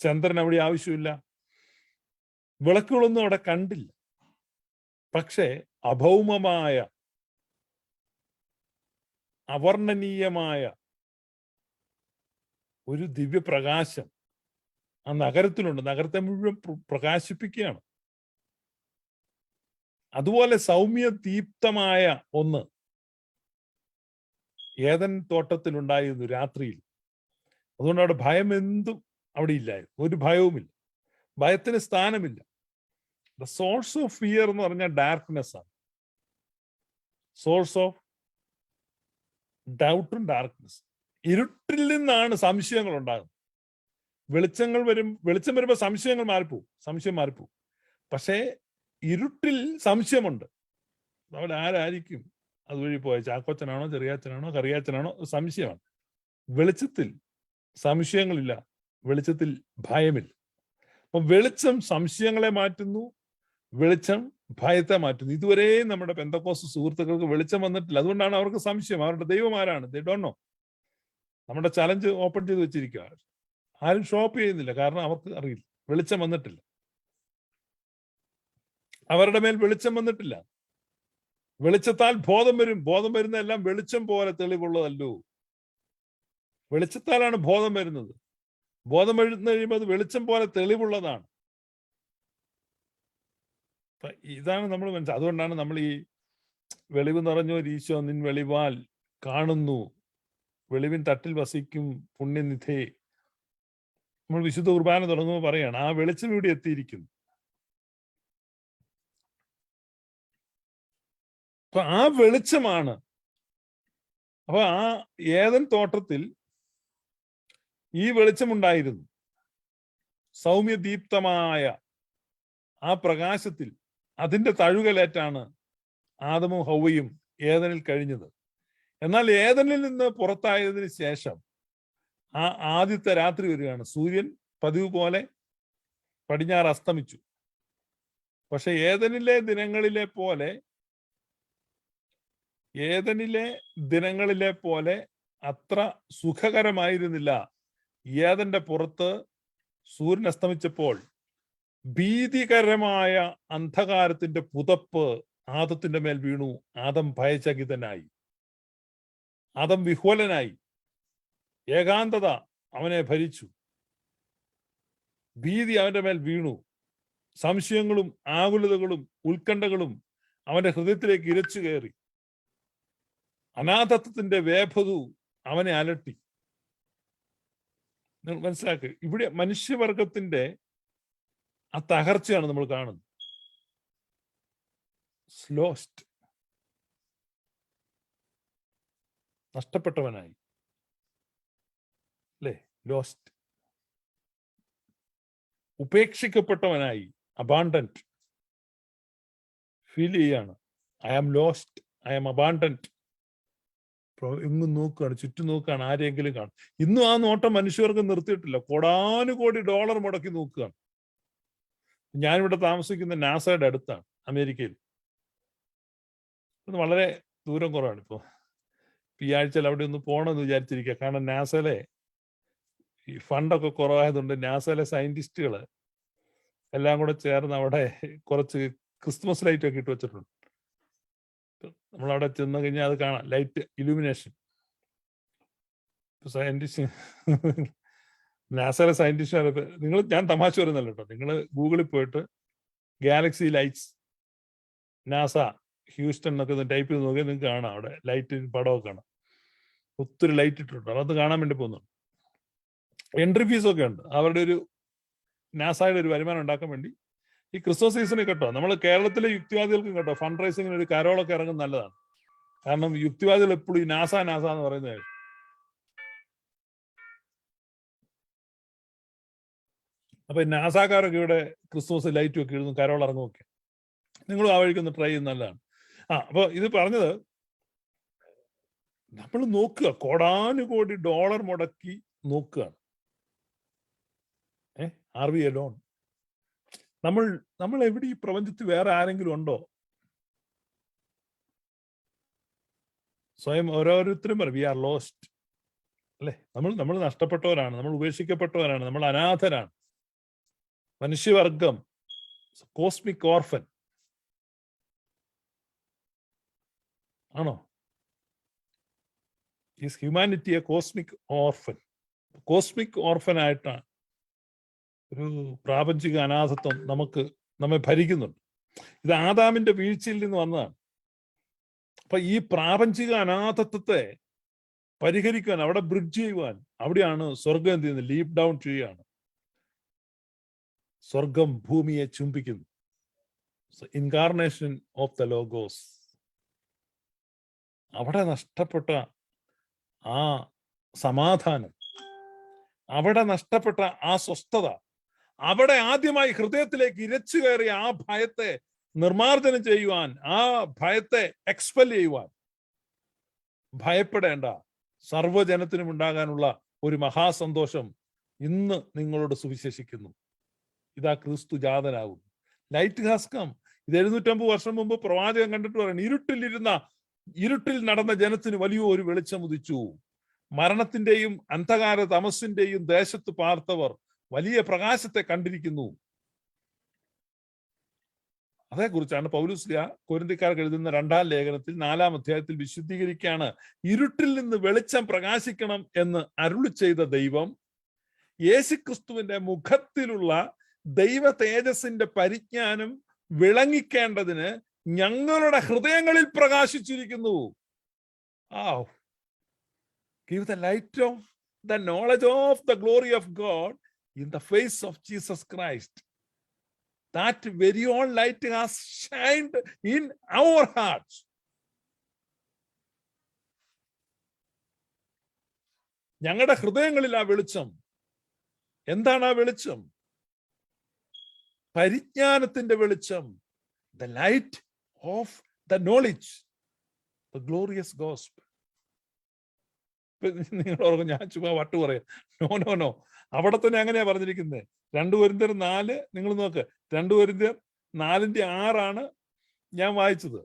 ചന്ദ്രൻ അവിടെ ആവശ്യമില്ല, വിളക്കുകളൊന്നും അവിടെ കണ്ടില്ല. പക്ഷേ അഭൗമമായ, അവർണ്ണനീയമായ ഒരു ദിവ്യപ്രകാശം ആ നഗരത്തിലുണ്ട്. നഗരത്തെ മുഴുവൻ പ്രകാശിപ്പിക്കുകയാണ്. അതുപോലെ സൗമ്യ ദീപ്തമായ ഒന്ന് ഏദൻ തോട്ടത്തിലുണ്ടായിരുന്നു രാത്രിയിൽ. അതുകൊണ്ട് അവിടെ ഭയം എന്തും അവിടെ ഇല്ലായിരുന്നു, ഒരു ഭയവുമില്ല, ഭയത്തിന് സ്ഥാനമില്ല. ദ സോഴ്സ് ഓഫ് ഫിയർ എന്ന് പറഞ്ഞാൽ ഡാർക്ക്നെസ് ആണ്. സോഴ്സ് ഓഫ് ഡൗട്ടും ഡാർക്ക്നെസ്. ഇരുട്ടിൽ നിന്നാണ് സംശയങ്ങൾ ഉണ്ടാകുന്നത്. വെളിച്ചം വരുമ്പോൾ സംശയം മാറിപ്പോവും. പക്ഷേ ഇരുട്ടിൽ സംശയമുണ്ട്. അവിടെ ആരായിരിക്കും അതുവഴി പോയ? ചാക്കോച്ചനാണോ, ചെറിയാച്ചനാണോ, കറിയാച്ചനാണോ? സംശയമാണ്. വെളിച്ചത്തിൽ സംശയങ്ങളില്ല, വെളിച്ചത്തിൽ ഭയമില്ല. അപ്പൊ വെളിച്ചം സംശയങ്ങളെ മാറ്റുന്നു, വെളിച്ചം ഭയത്തെ മാറ്റുന്നു. ഇതുവരെ നമ്മുടെ പെന്തക്കോസ്ത് സുഹൃത്തുക്കൾക്ക് വെളിച്ചം വന്നിട്ടില്ല. അതുകൊണ്ടാണ് അവർക്ക് സംശയം. അവരുടെ ദൈവം ആരാണ്? They don't know. നമ്മുടെ ചലഞ്ച് ഓപ്പൺ ചെയ്ത് വെച്ചിരിക്കുക. ആരും ഷോപ്പ് ചെയ്യുന്നില്ല, കാരണം അവർക്ക് അറിയില്ല, വെളിച്ചം വന്നിട്ടില്ല. അവരുടെ മേൽ വെളിച്ചം വന്നിട്ടില്ല. വെളിച്ചത്താൽ ബോധം വരും. ബോധം വരുന്ന എല്ലാം വെളിച്ചം പോലെ തെളിവുള്ളതല്ലോ. വെളിച്ചത്താലാണ് ബോധം വരുന്നത്. ബോധം വരുന്ന കഴിയുമ്പോൾ അത് വെളിച്ചം പോലെ തെളിവുള്ളതാണ്. ഇതാണ് നമ്മൾ മനസ്സിലാക്കുക. അതുകൊണ്ടാണ് നമ്മൾ ഈ വെളിവ് നിറഞ്ഞോർ ഈശോ നിൻ വെളിവാൽ കാണുന്നു, വെളിവിൻ തട്ടിൽ വസിക്കും പുണ്യനിധേ. നമ്മൾ വിശുദ്ധ കുർബാന തുടങ്ങുമ്പോൾ പറയാണ്, ആ വെളിച്ചം ഇവിടെ എത്തിയിരിക്കുന്നു. അപ്പൊ ആ വെളിച്ചമാണ്. അപ്പൊ ആ ഏദൻ തോട്ടത്തിൽ ഈ വെളിച്ചമുണ്ടായിരുന്നു. സൗമ്യദീപ്തമായ ആ പ്രകാശത്തിൽ, അതിന്റെ തഴുകലേറ്റാണ് ആദമും ഹൗവയും ഏദനിൽ കഴിഞ്ഞത്. എന്നാൽ ഏദനിൽ നിന്ന് പുറത്തായതിനു ശേഷം ആ ആദ്യത്തെ രാത്രി വരികയാണ്. സൂര്യൻ പതിവ് പോലെ പടിഞ്ഞാറ് അസ്തമിച്ചു. പക്ഷെ ഏദനിലെ ദിനങ്ങളിലെ പോലെ അത്ര സുഖകരമായിരുന്നില്ല. ഏദന്റെ പുറത്ത് സൂര്യൻ അസ്തമിച്ചപ്പോൾ ഭീതികരമായ അന്ധകാരത്തിന്റെ പുതപ്പ് ആദത്തിന്റെ മേൽ വീണു. ആദം ഭയചകിതനായി, ആദം വിഹ്വലനായി, ഏകാന്തത അവനെ ഭരിച്ചു, ഭീതി അവന്റെ മേൽ വീണു. സംശയങ്ങളും ആകുലതകളും ഉത്കണ്ഠകളും അവന്റെ ഹൃദയത്തിലേക്ക് ഇരച്ചു കയറി. അനാഥത്വത്തിന്റെ വേപതു അവനെ അലട്ടി. നിങ്ങൾ മനസ്സിലാക്കുക, ഇവിടെ മനുഷ്യവർഗത്തിന്റെ ആ തകർച്ചയാണ് നമ്മൾ കാണുന്നത്. ലോസ്റ്റ്, നഷ്ടപ്പെട്ടവനായി അല്ലേ? ലോസ്റ്റ്, ഉപേക്ഷിക്കപ്പെട്ടവനായി, അബാണ്ടന്റ് ഫീൽ ചെയ്യാണ്. I am lost, I am abandoned. എങ്ങും നോക്കുകയാണ്, ചുറ്റും നോക്കുകയാണ്, ആരെങ്കിലും കാണും. ഇന്നും ആ നോട്ടം മനുഷ്യർക്ക് നിർത്തിയിട്ടില്ല. കോടാനുകോടി ഡോളർ മുടക്കി നോക്കുകയാണ്. ഞാനിവിടെ താമസിക്കുന്ന നാസയുടെ അടുത്താണ്, അമേരിക്കയിൽ. വളരെ ദൂരം കുറവാണ്. ഇപ്പോൾ ഈ ആഴ്ചയിൽ അവിടെ ഒന്ന് പോകണമെന്ന് വിചാരിച്ചിരിക്കുക. കാരണം നാസയിലെ ഈ ഫണ്ടൊക്കെ കുറവായതുകൊണ്ട് നാസയിലെ സയന്റിസ്റ്റുകൾ എല്ലാം കൂടെ ചേർന്ന് അവിടെ കുറച്ച് ക്രിസ്മസ് ലൈറ്റ് ഒക്കെ ഇട്ട് വെച്ചിട്ടുണ്ട്. നമ്മളവിടെ ചെന്ന് കഴിഞ്ഞാൽ അത് കാണാം, ലൈറ്റ് ഇലുമിനേഷൻ. സയന്റിസ്റ്റ്, നാസയിലെ സയന്റിസ്റ്റ്, ഞാൻ തമാശ വരുന്നല്ലോ കേട്ടോ. നിങ്ങൾ ഗൂഗിളിൽ പോയിട്ട് ഗാലക്സി ലൈറ്റ്സ് നാസ ഹ്യൂസ്റ്റൺ എന്നൊക്കെ ഒന്ന് ടൈപ്പ് ചെയ്ത് നോക്കിയാൽ നിങ്ങൾക്ക് കാണാം, അവിടെ ലൈറ്റ് പടമൊക്കെ കാണാം. ഒത്തിരി ലൈറ്റ് ഇട്ടിട്ടുണ്ട്. അത് കാണാൻ വേണ്ടി പോകുന്നുണ്ട്. എൻട്രി ഫീസൊക്കെ ഉണ്ട്. അവരുടെ ഒരു നാസയുടെ ഒരു വരുമാനം ഉണ്ടാക്കാൻ വേണ്ടി ഈ ക്രിസ്മസ് സീസണിൽ കേട്ടോ, നമ്മൾ കേരളത്തിലെ യുക്തിവാദികൾക്കും കേട്ടോ ഫണ്ട് റൈസിങ്ങിന് ഒരു കരോളൊക്കെ ഇറങ്ങുന്നത് നല്ലതാണ്. കാരണം യുക്തിവാദികൾ എപ്പോഴും ഈ നാസ എന്ന് പറയുന്നത്. അപ്പൊ നാസാക്കാരൊക്കെ ഇവിടെ ക്രിസ്മസ് ലൈറ്റും ഒക്കെ ഇടുന്നു, കരോൾ ഇറങ്ങുമൊക്കെ. നിങ്ങളും ആ വഴിക്കൊന്ന് ട്രൈ ചെയ്യുന്ന നല്ലതാണ്. അപ്പൊ ഇത് പറഞ്ഞത്, നമ്മൾ നോക്കുക, കോടാനുകോടി ഡോളർ മുടക്കി നോക്കുകയാണ്. Are we alone? നമ്മൾ എവിടെ ഈ പ്രപഞ്ചത്തിൽ വേറെ ആരെങ്കിലും ഉണ്ടോ? സ്വയം ഓരോരുത്തരും പറയും വി ആർ ലോസ്റ്റ് അല്ലെ? നമ്മൾ നഷ്ടപ്പെട്ടവരാണ്, നമ്മൾ ഉപേക്ഷിക്കപ്പെട്ടവരാണ്, നമ്മൾ അനാഥരാണ്. മനുഷ്യവർഗം കോസ്മിക് ഓർഫൻ ആണോ? Is humanity A cosmic orphan? Cosmic orphan ആയിട്ടാണ് ഒരു പ്രാപഞ്ചിക അനാഥത്വം നമ്മെ ഭരിക്കുന്നുണ്ട്. ഇത് ആദാമിന്റെ വീഴ്ചയിൽ നിന്ന് വന്നതാണ്. അപ്പൊ ഈ പ്രാപഞ്ചിക അനാഥത്വത്തെ പരിഹരിക്കാൻ, അവിടെ ബ്രിഡ്ജ് ചെയ്യുവാൻ, അവിടെയാണ് സ്വർഗം എന്ത് ചെയ്യുന്നത്? ലീപ് ഡൗൺ ചെയ്യുകയാണ്. സ്വർഗം ഭൂമിയെ ചുംബിക്കുന്നു. Incarnation of the logos. അവിടെ നഷ്ടപ്പെട്ട ആ സമാധാനം, അവിടെ നഷ്ടപ്പെട്ട ആ സ്വസ്ഥത, അവിടെ ആദ്യമായി ഹൃദയത്തിലേക്ക് ഇരച്ചു കയറിയ ആ ഭയത്തെ നിർമാർജനം ചെയ്യുവാൻ, ആ ഭയത്തെ എക്സ്പെൽ ചെയ്യുവാൻ, ഭയപ്പെടേണ്ട, സർവ്വജനത്തിനും ഉണ്ടാകാനുള്ള ഒരു മഹാസന്തോഷം ഇന്ന് നിങ്ങളോട് സുവിശേഷിക്കുന്നു. ഇതാ ക്രിസ്തു ജാതനാകും. Light has come. ഇത് 750 വർഷം മുമ്പ് പ്രവാചകൻ കണ്ടിട്ട് പറയുന്നു, ഇരുട്ടിൽ നടന്ന ജനത്തിന് വലിയൊരു വെളിച്ചം ഉദിച്ചു. മരണത്തിന്റെയും അന്ധകാര തമസിന്റെയും ദേശത്ത് പാർത്തവർ വലിയ പ്രകാശത്തെ കണ്ടിരിക്കുന്നു. അതേക്കുറിച്ചാണ് പൗലോസ് കൊരിന്ത്യക്കാർക്ക് എഴുതുന്ന 2-ാം ലേഖനത്തിൽ 4-ാം അധ്യായത്തിൽ വിശുദ്ധീകരിക്കുകയാണ്. ഇരുട്ടിൽ നിന്ന് വെളിച്ചം പ്രകാശിക്കണം എന്ന് അരുളി ചെയ്ത ദൈവം യേശുക്രിസ്തുവിന്റെ മുഖത്തിലുള്ള ദൈവ തേജസ്സിന്റെ പരിജ്ഞാനം വിളങ്ങിക്കേണ്ടതിന് ഞങ്ങളുടെ ഹൃദയങ്ങളിൽ പ്രകാശിച്ചിരിക്കുന്നു. Give the light of the knowledge of the glory of God in the face of Jesus Christ. That very own light has shined in our hearts. ഞങ്ങളുടെ ഹൃദയങ്ങളിൽ ആ വെളിച്ചം. എന്താണ് ആ വെളിച്ചം? പരിജ്ഞാനത്തിന്റെ വെളിച്ചം. The light of the knowledge, the glorious gospel. നിങ്ങൾ ഓർക്കും ഞാൻ ചുമ്മാ വട്ട് പറയാം. നോ, അവിടെ തന്നെ അങ്ങനെയാ പറഞ്ഞിരിക്കുന്നത്. 2 കൊരിന്ത്യർ 4 നിങ്ങൾ നോക്ക്. 2 കൊരിന്ത്യർ 4:6 ഞാൻ വായിച്ചത്.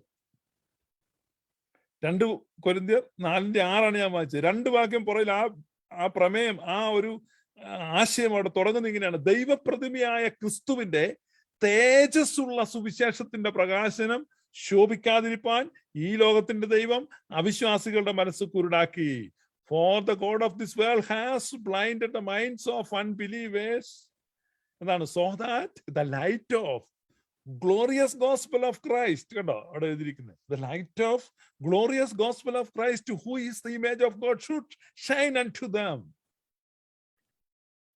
2 കൊരിന്ത്യർ 4:6 ഞാൻ വായിച്ചത്. 2 വാക്യം പുറകിൽ ആ പ്രമേയം, ആ ഒരു ആശയം അവിടെ തുടങ്ങുന്ന ഇങ്ങനെയാണ്: ദൈവപ്രതിമയായ ക്രിസ്തുവിന്റെ തേജസ്സുള്ള സുവിശേഷത്തിന്റെ പ്രകാശനം ശോഭിക്കാതിരിപ്പാൻ ഈ ലോകത്തിന്റെ ദൈവം അവിശ്വാസികളുടെ മനസ്സ് കുരുടാക്കി. For the God of this world has blinded the minds of unbelievers. എന്താണ്? So that the light of glorious gospel of Christ, കണ്ടോ അവിടെ എഴുതിയിരിക്കുന്നത്, the light of glorious gospel of Christ, who is the image of God, should shine unto them.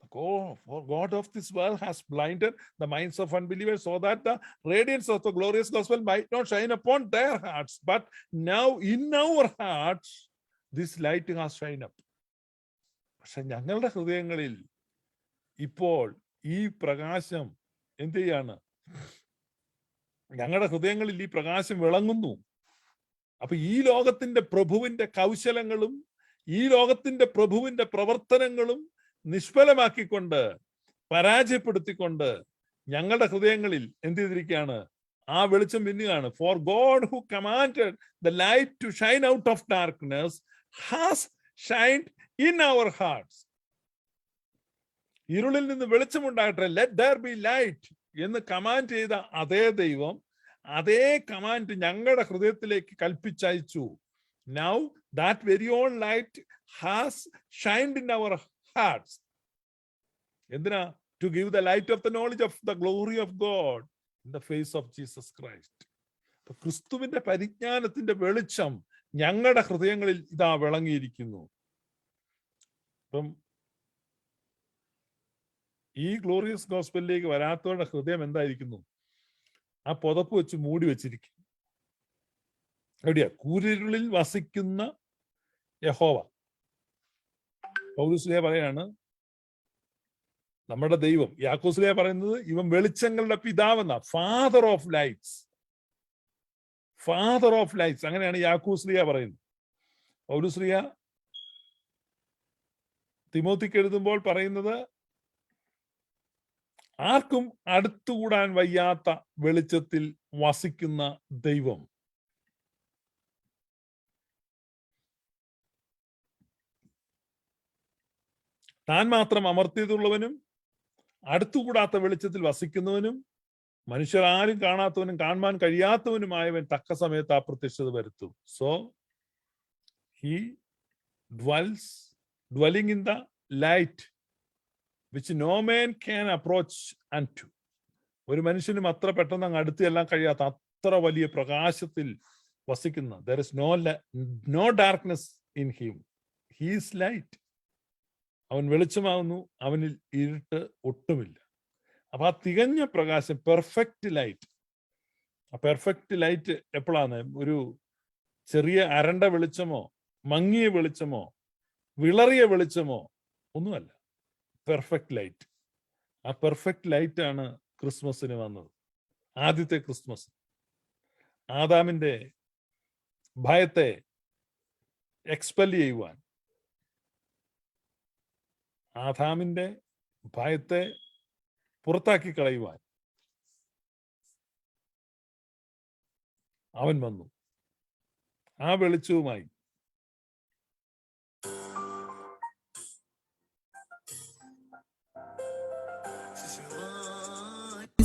The For God of this world has blinded the minds of unbelievers so that the radiance of the glorious gospel might not shine upon their hearts. But now in our hearts, this light has shined up. പക്ഷെ ഞങ്ങളുടെ ഹൃദയങ്ങളിൽ ഇപ്പോൾ ഈ പ്രകാശം എന്ത് ചെയ്യാണ്? ഞങ്ങളുടെ ഹൃദയങ്ങളിൽ ഈ പ്രകാശം വിളങ്ങുന്നു. അപ്പൊ ഈ ലോകത്തിന്റെ പ്രഭുവിന്റെ കൗശലങ്ങളും ഈ ലോകത്തിന്റെ പ്രഭുവിന്റെ പ്രവർത്തനങ്ങളും നിഷ്ഫലമാക്കിക്കൊണ്ട്, പരാജയപ്പെടുത്തിക്കൊണ്ട് ഞങ്ങളുടെ ഹൃദയങ്ങളിൽ എന്ത് ചെയ്തിരിക്കുകയാണ്? ആ വെളിച്ചം മിന്നുകയാണ്. For God who commanded the light to shine out of darkness has shined in our hearts. ഇരുളിൽ നിന്ന് വെളിച്ചമുണ്ടാകട്ടെ, ലെറ്റ് ദെയർ ബി ലൈറ്റ് എന്ന് കമാൻഡ് ചെയ്ത അതേ ദൈവം അതേ കമാൻഡ് ഞങ്ങളുടെ ഹൃദയത്തിലേക്ക് കൽപ്പിച്ചയച്ചു. Now that very own light has shined in our hearts. എന്തിനാ? To give the light of the knowledge of the glory of God in the face of Jesus Christ. ക്രിസ്തുവിന്റെ പരിജ്ഞാനത്തിന്റെ വെളിച്ചം ഞങ്ങളുടെ ഹൃദയങ്ങളിൽ ഇതാ വിളങ്ങിയിരിക്കുന്നു. അപ്പം ഈ ഗ്ലോറിയസ് ഗോസ്പലിലേക്ക് വരാത്തവരുടെ ഹൃദയം എന്തായിരിക്കുന്നു? ആ പുതപ്പ് വെച്ച് മൂടി വെച്ചിരിക്കും. എവിടെയാ? കൂരിരുളിൽ വസിക്കുന്ന യഹോവ. പൗലോസ്ലീഹ പറയാണ്, നമ്മുടെ ദൈവം. യാക്കോസ്ലീഹ പറയുന്നത് ഇവൻ വെളിച്ചങ്ങളുടെ പിതാവെന്ന, father of lights. Father of lights അങ്ങനെയാണ് യാക്കോസ്ലീഹ പറയുന്നത്. പൗലോസ്ലീഹ തിമോത്തിക്ക് എഴുതുമ്പോൾ പറയുന്നത്, ആർക്കും അടുത്തുകൂടാൻ വയ്യാത്ത വെളിച്ചത്തിൽ വസിക്കുന്ന ദൈവം. താൻ മാത്രം അമർത്യതുള്ളവനും അടുത്തുകൂടാത്ത വെളിച്ചത്തിൽ വസിക്കുന്നവനും മനുഷ്യർ ആരും കാണാത്തവനും കാണാൻ കഴിയാത്തവനുമായവൻ തക്ക സമയത്ത് ആ പ്രത്യക്ഷത വരുത്തും. So he dwelling in the light which no man can approach unto. ഒരു മനുഷ്യനും അത്ര പെട്ടെന്ന് അങ്ങ് അടുത്ത് എല്ലാം കഴിയാത്ത അത്ര വലിയ പ്രകാശത്തിൽ വസിക്കുന്ന, there is no darkness in him. He is light. അവൻ വെളിച്ചമാകുന്നു, അവനിൽ ഇരുട്ട് ഒട്ടുമില്ല. അപ്പൊ ആ തികഞ്ഞ പ്രകാശം, പെർഫെക്റ്റ് ലൈറ്റ്. ആ പെർഫെക്റ്റ് ലൈറ്റ് എപ്പോഴാണ്? ഒരു ചെറിയ അരണ്ട വെളിച്ചമോ മങ്ങിയ വെളിച്ചമോ വിളറിയ വെളിച്ചമോ ഒന്നുമല്ല. Perfect light. ആ പെർഫെക്റ്റ് ലൈറ്റ് ആണ് ക്രിസ്മസിന് വന്നത്. ആദ്യത്തെ ക്രിസ്മസ് ആദാമിന്റെ ഭയത്തെ എക്സ്പെൽ ചെയ്യുവാൻ, ആദാമിന്റെ ഭയത്തെ പുറത്താക്കി കളയുവാൻ അവൻ വന്നു. ആ വെളിച്ചവുമായി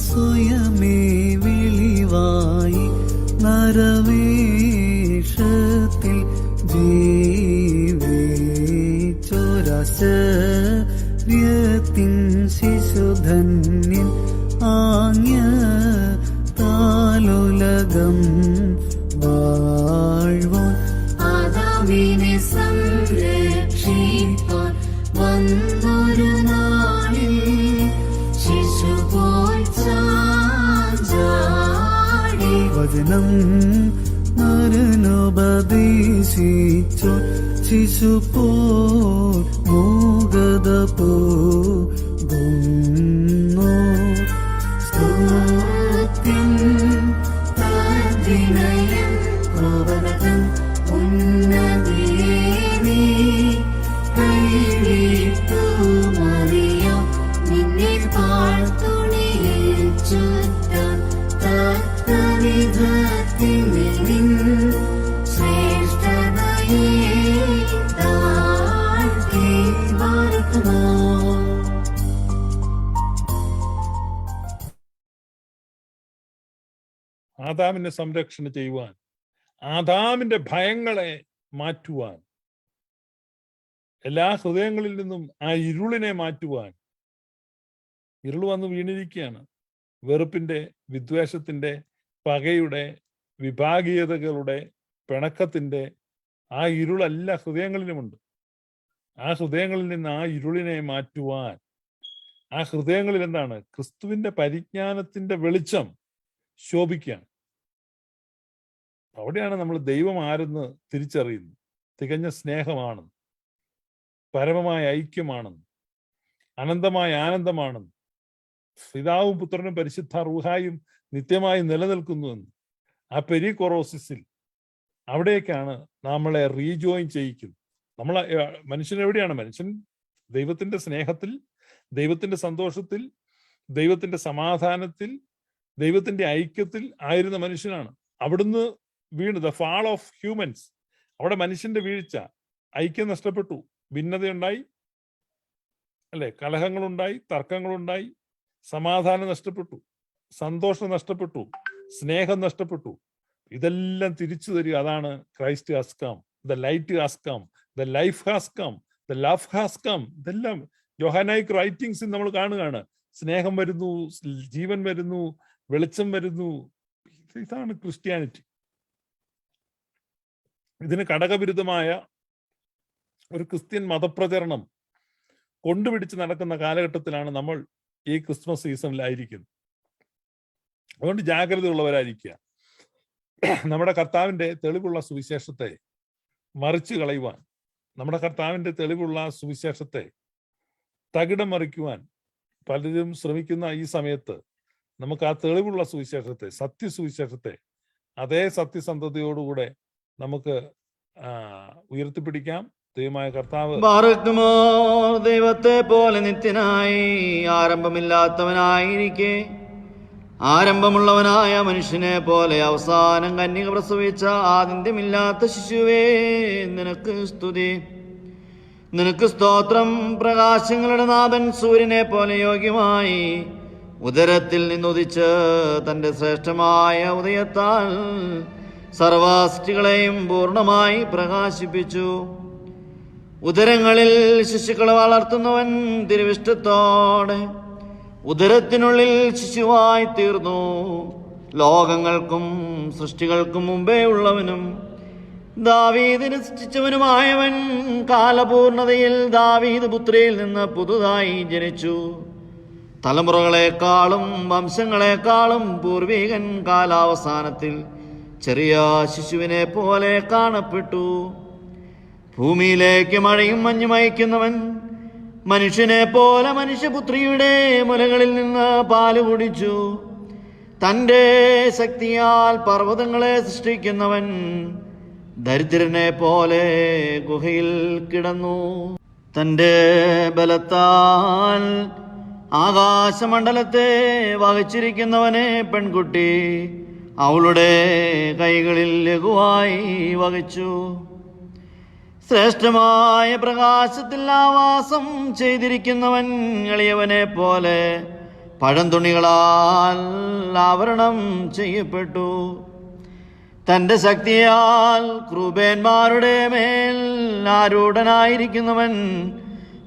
സ്വയമേ വെളിവായി നരവേഷത്തിൽ ജീവിച്ചൊരസര്യത്തിൻ ശിശുധന്യൻ ആഞ്ഞ താലുലകം വാഴ്വാൻ ആദാമിനെ സംരക്ഷിപ്പാൻ വന്നൊരു നാളിൽ ശിശുപോൽ ചാഞ്ചാടി വചനം നരനുപദേശിച്ചു ശിശുപോൽ മൂകത പോകുന്നു സ്തുതിൻ തദ്വിനയം പ്രവരതം ഉന്നതിയേ നീ കൈവിട്ടു മറിയാം നിന്നെ താഴ്ത്തുണിയിൽ ചുറ്റാൻ തത്വവിധത്തിൽ നിൻ ശ്രേഷ്ഠതയെ താഴ്ത്തി വാഴ്ത്തുമോ. ആദാമിനെ സംരക്ഷണം ചെയ്യുവാൻ, ആദാമിന്റെ ഭയങ്ങളെ മാറ്റുവാൻ, എല്ലാ ഹൃദയങ്ങളിൽ നിന്നും ആ ഇരുളിനെ മാറ്റുവാൻ. ഇരുൾ വന്ന് വീണിരിക്കുകയാണ്. വെറുപ്പിന്റെ, വിദ്വേഷത്തിന്റെ, പകയുടെ, വിഭാഗീയതകളുടെ, പിണക്കത്തിന്റെ ആ ഇരുളെല്ലാ ഹൃദയങ്ങളിലുമുണ്ട്. ആ ഹൃദയങ്ങളിൽ നിന്ന് ആ ഇരുളിനെ മാറ്റുവാൻ ആ ഹൃദയങ്ങളിൽ എന്താണ്? ക്രിസ്തുവിന്റെ പരിജ്ഞാനത്തിന്റെ വെളിച്ചം ശോഭിക്കുകയാണ്. അവിടെയാണ് നമ്മൾ ദൈവം ആരെന്ന് തിരിച്ചറിയുന്നത്. തികഞ്ഞ സ്നേഹമാണെന്ന്, പരമമായ ഐക്യമാണെന്ന്, അനന്തമായ ആനന്ദമാണെന്ന്, പിതാവും പുത്രനും പരിശുദ്ധ റൂഹായും നിത്യമായി നിലനിൽക്കുന്നുവെന്ന്. ആ പെരികൊറോസിസിൽ അവിടേക്കാണ് നമ്മളെ റീജോയിൻ ചെയ്യിക്കുന്നത്. മനുഷ്യൻ എവിടെയാണ്? മനുഷ്യൻ ദൈവത്തിന്റെ സ്നേഹത്തിൽ, ദൈവത്തിന്റെ സന്തോഷത്തിൽ, ദൈവത്തിന്റെ സമാധാനത്തിൽ, ദൈവത്തിന്റെ ഐക്യത്തിൽ ആയിരുന്ന മനുഷ്യനാണ്. അവിടുന്ന് വീണ്, ദ ഫാൾ ഓഫ് ഹ്യൂമൻസ്, അവിടെ മനുഷ്യന്റെ വീഴ്ച, ഐക്യം നഷ്ടപ്പെട്ടു, ഭിന്നതയുണ്ടായി, അല്ലെ, കലഹങ്ങളുണ്ടായി, തർക്കങ്ങളുണ്ടായി, സമാധാനം നഷ്ടപ്പെട്ടു, സന്തോഷം നഷ്ടപ്പെട്ടു, സ്നേഹം നഷ്ടപ്പെട്ടു. ഇതെല്ലാം തിരിച്ചു തരിക. അതാണ് Christ has come, the light has come, the life has come, the love has come. ഇതെല്ലാം യോഹന്നായിക് റൈറ്റിംഗ്സിൽ നമ്മൾ കാണുകയാണ്. സ്നേഹം വരുന്നു, ജീവൻ വരുന്നു, വെളിച്ചം വരുന്നു. ഇതാണ് ക്രിസ്ത്യാനിറ്റി. ഇതിന് ഘടകവിരുദ്ധമായ ഒരു ക്രിസ്ത്യൻ മതപ്രചരണം കൊണ്ടുപിടിച്ച് നടക്കുന്ന കാലഘട്ടത്തിലാണ് നമ്മൾ ഈ ക്രിസ്മസ് സീസണിലായിരിക്കുന്നത്. അതുകൊണ്ട് ജാഗ്രതയുള്ളവരായിരിക്കുക. നമ്മുടെ കർത്താവിന്റെ തെളിവുള്ള സുവിശേഷത്തെ മറിച്ചു കളയുവാൻ, നമ്മുടെ കർത്താവിന്റെ തെളിവുള്ള സുവിശേഷത്തെ തകിടം മറിക്കുവാൻ പലരും ശ്രമിക്കുന്ന ഈ സമയത്ത് നമുക്ക് ആ തെളിവുള്ള സുവിശേഷത്തെ, സത്യസുവിശേഷത്തെ അതേ സത്യസന്ധതയോടുകൂടെ നമുക്ക് ഉയർത്തിപ്പിടിക്കാം. ദൈവമായ കർത്താവ് ദൈവത്തെ പോലെ നിത്യനായി ആരംഭമില്ലാത്തവനായിരിക്കെ ആരംഭമുള്ളവനായ മനുഷ്യനെ പോലെ അവസാനം കന്യക പ്രസവിച്ച ആദ്യമില്ലാത്ത ശിശുവേ, നിനക്ക് സ്തുതി, നിനക്ക് സ്തോത്രം. പ്രകാശങ്ങളുടെ നാഥൻ സൂര്യനെ പോലെ യോഗ്യമായി ഉദരത്തിൽ നിന്നുദിച്ച് തൻ്റെ ശ്രേഷ്ഠമായ ഉദയത്താൽ സർവസൃഷ്ടികളെയും പൂർണ്ണമായി പ്രകാശിപ്പിച്ചു. ഉദരങ്ങളിൽ ശിശുക്കളെ വളർത്തുന്നവൻ തിരുവിഷ്ടത്തോടെ ഉദരത്തിനുള്ളിൽ ശിശുവായി തീർന്നു. ലോകങ്ങൾക്കും സൃഷ്ടികൾക്കും മുമ്പേ ഉള്ളവനും ദാവീദിനെ സൃഷ്ടിച്ചവനുമായവൻ കാലപൂർണതയിൽ ദാവീദ് പുത്രിയിൽ നിന്ന് പുതുതായി ജനിച്ചു. തലമുറകളെക്കാളും വംശങ്ങളെക്കാളും പൂർവീകൻ കാലാവസാനത്തിൽ ചെറിയ ശിശുവിനെ പോലെ കാണപ്പെട്ടു. ഭൂമിയിലേക്ക് മഴയും മഞ്ഞും അയക്കുന്നവൻ മനുഷ്യനെ പോലെ മനുഷ്യപുത്രിയുടെ മുലകളിൽ നിന്ന് പാല് കുടിച്ചു. തൻ്റെ ശക്തിയാൽ പർവ്വതങ്ങളെ സൃഷ്ടിക്കുന്നവൻ ദരിദ്രനെ പോലെ ഗുഹയിൽ കിടന്നു. തൻ്റെ ബലത്താൽ ആകാശമണ്ഡലത്തെ വഹിച്ചിരിക്കുന്നവനെ പെൺകുട്ടി അവളുടെ കൈകളിൽ ലഘുവായി വഹിച്ചു. ശ്രേഷ്ഠമായ പ്രകാശത്തിൽ ആവാസം ചെയ്തിരിക്കുന്നവൻ എളിയവനെ പോലെ പഴംതുണികളാൽ ആവരണം ചെയ്യപ്പെട്ടു. തൻ്റെ ശക്തിയാൽ ക്രൂബേന്മാരുടെ മേൽ ആരൂഢനായിരിക്കുന്നവൻ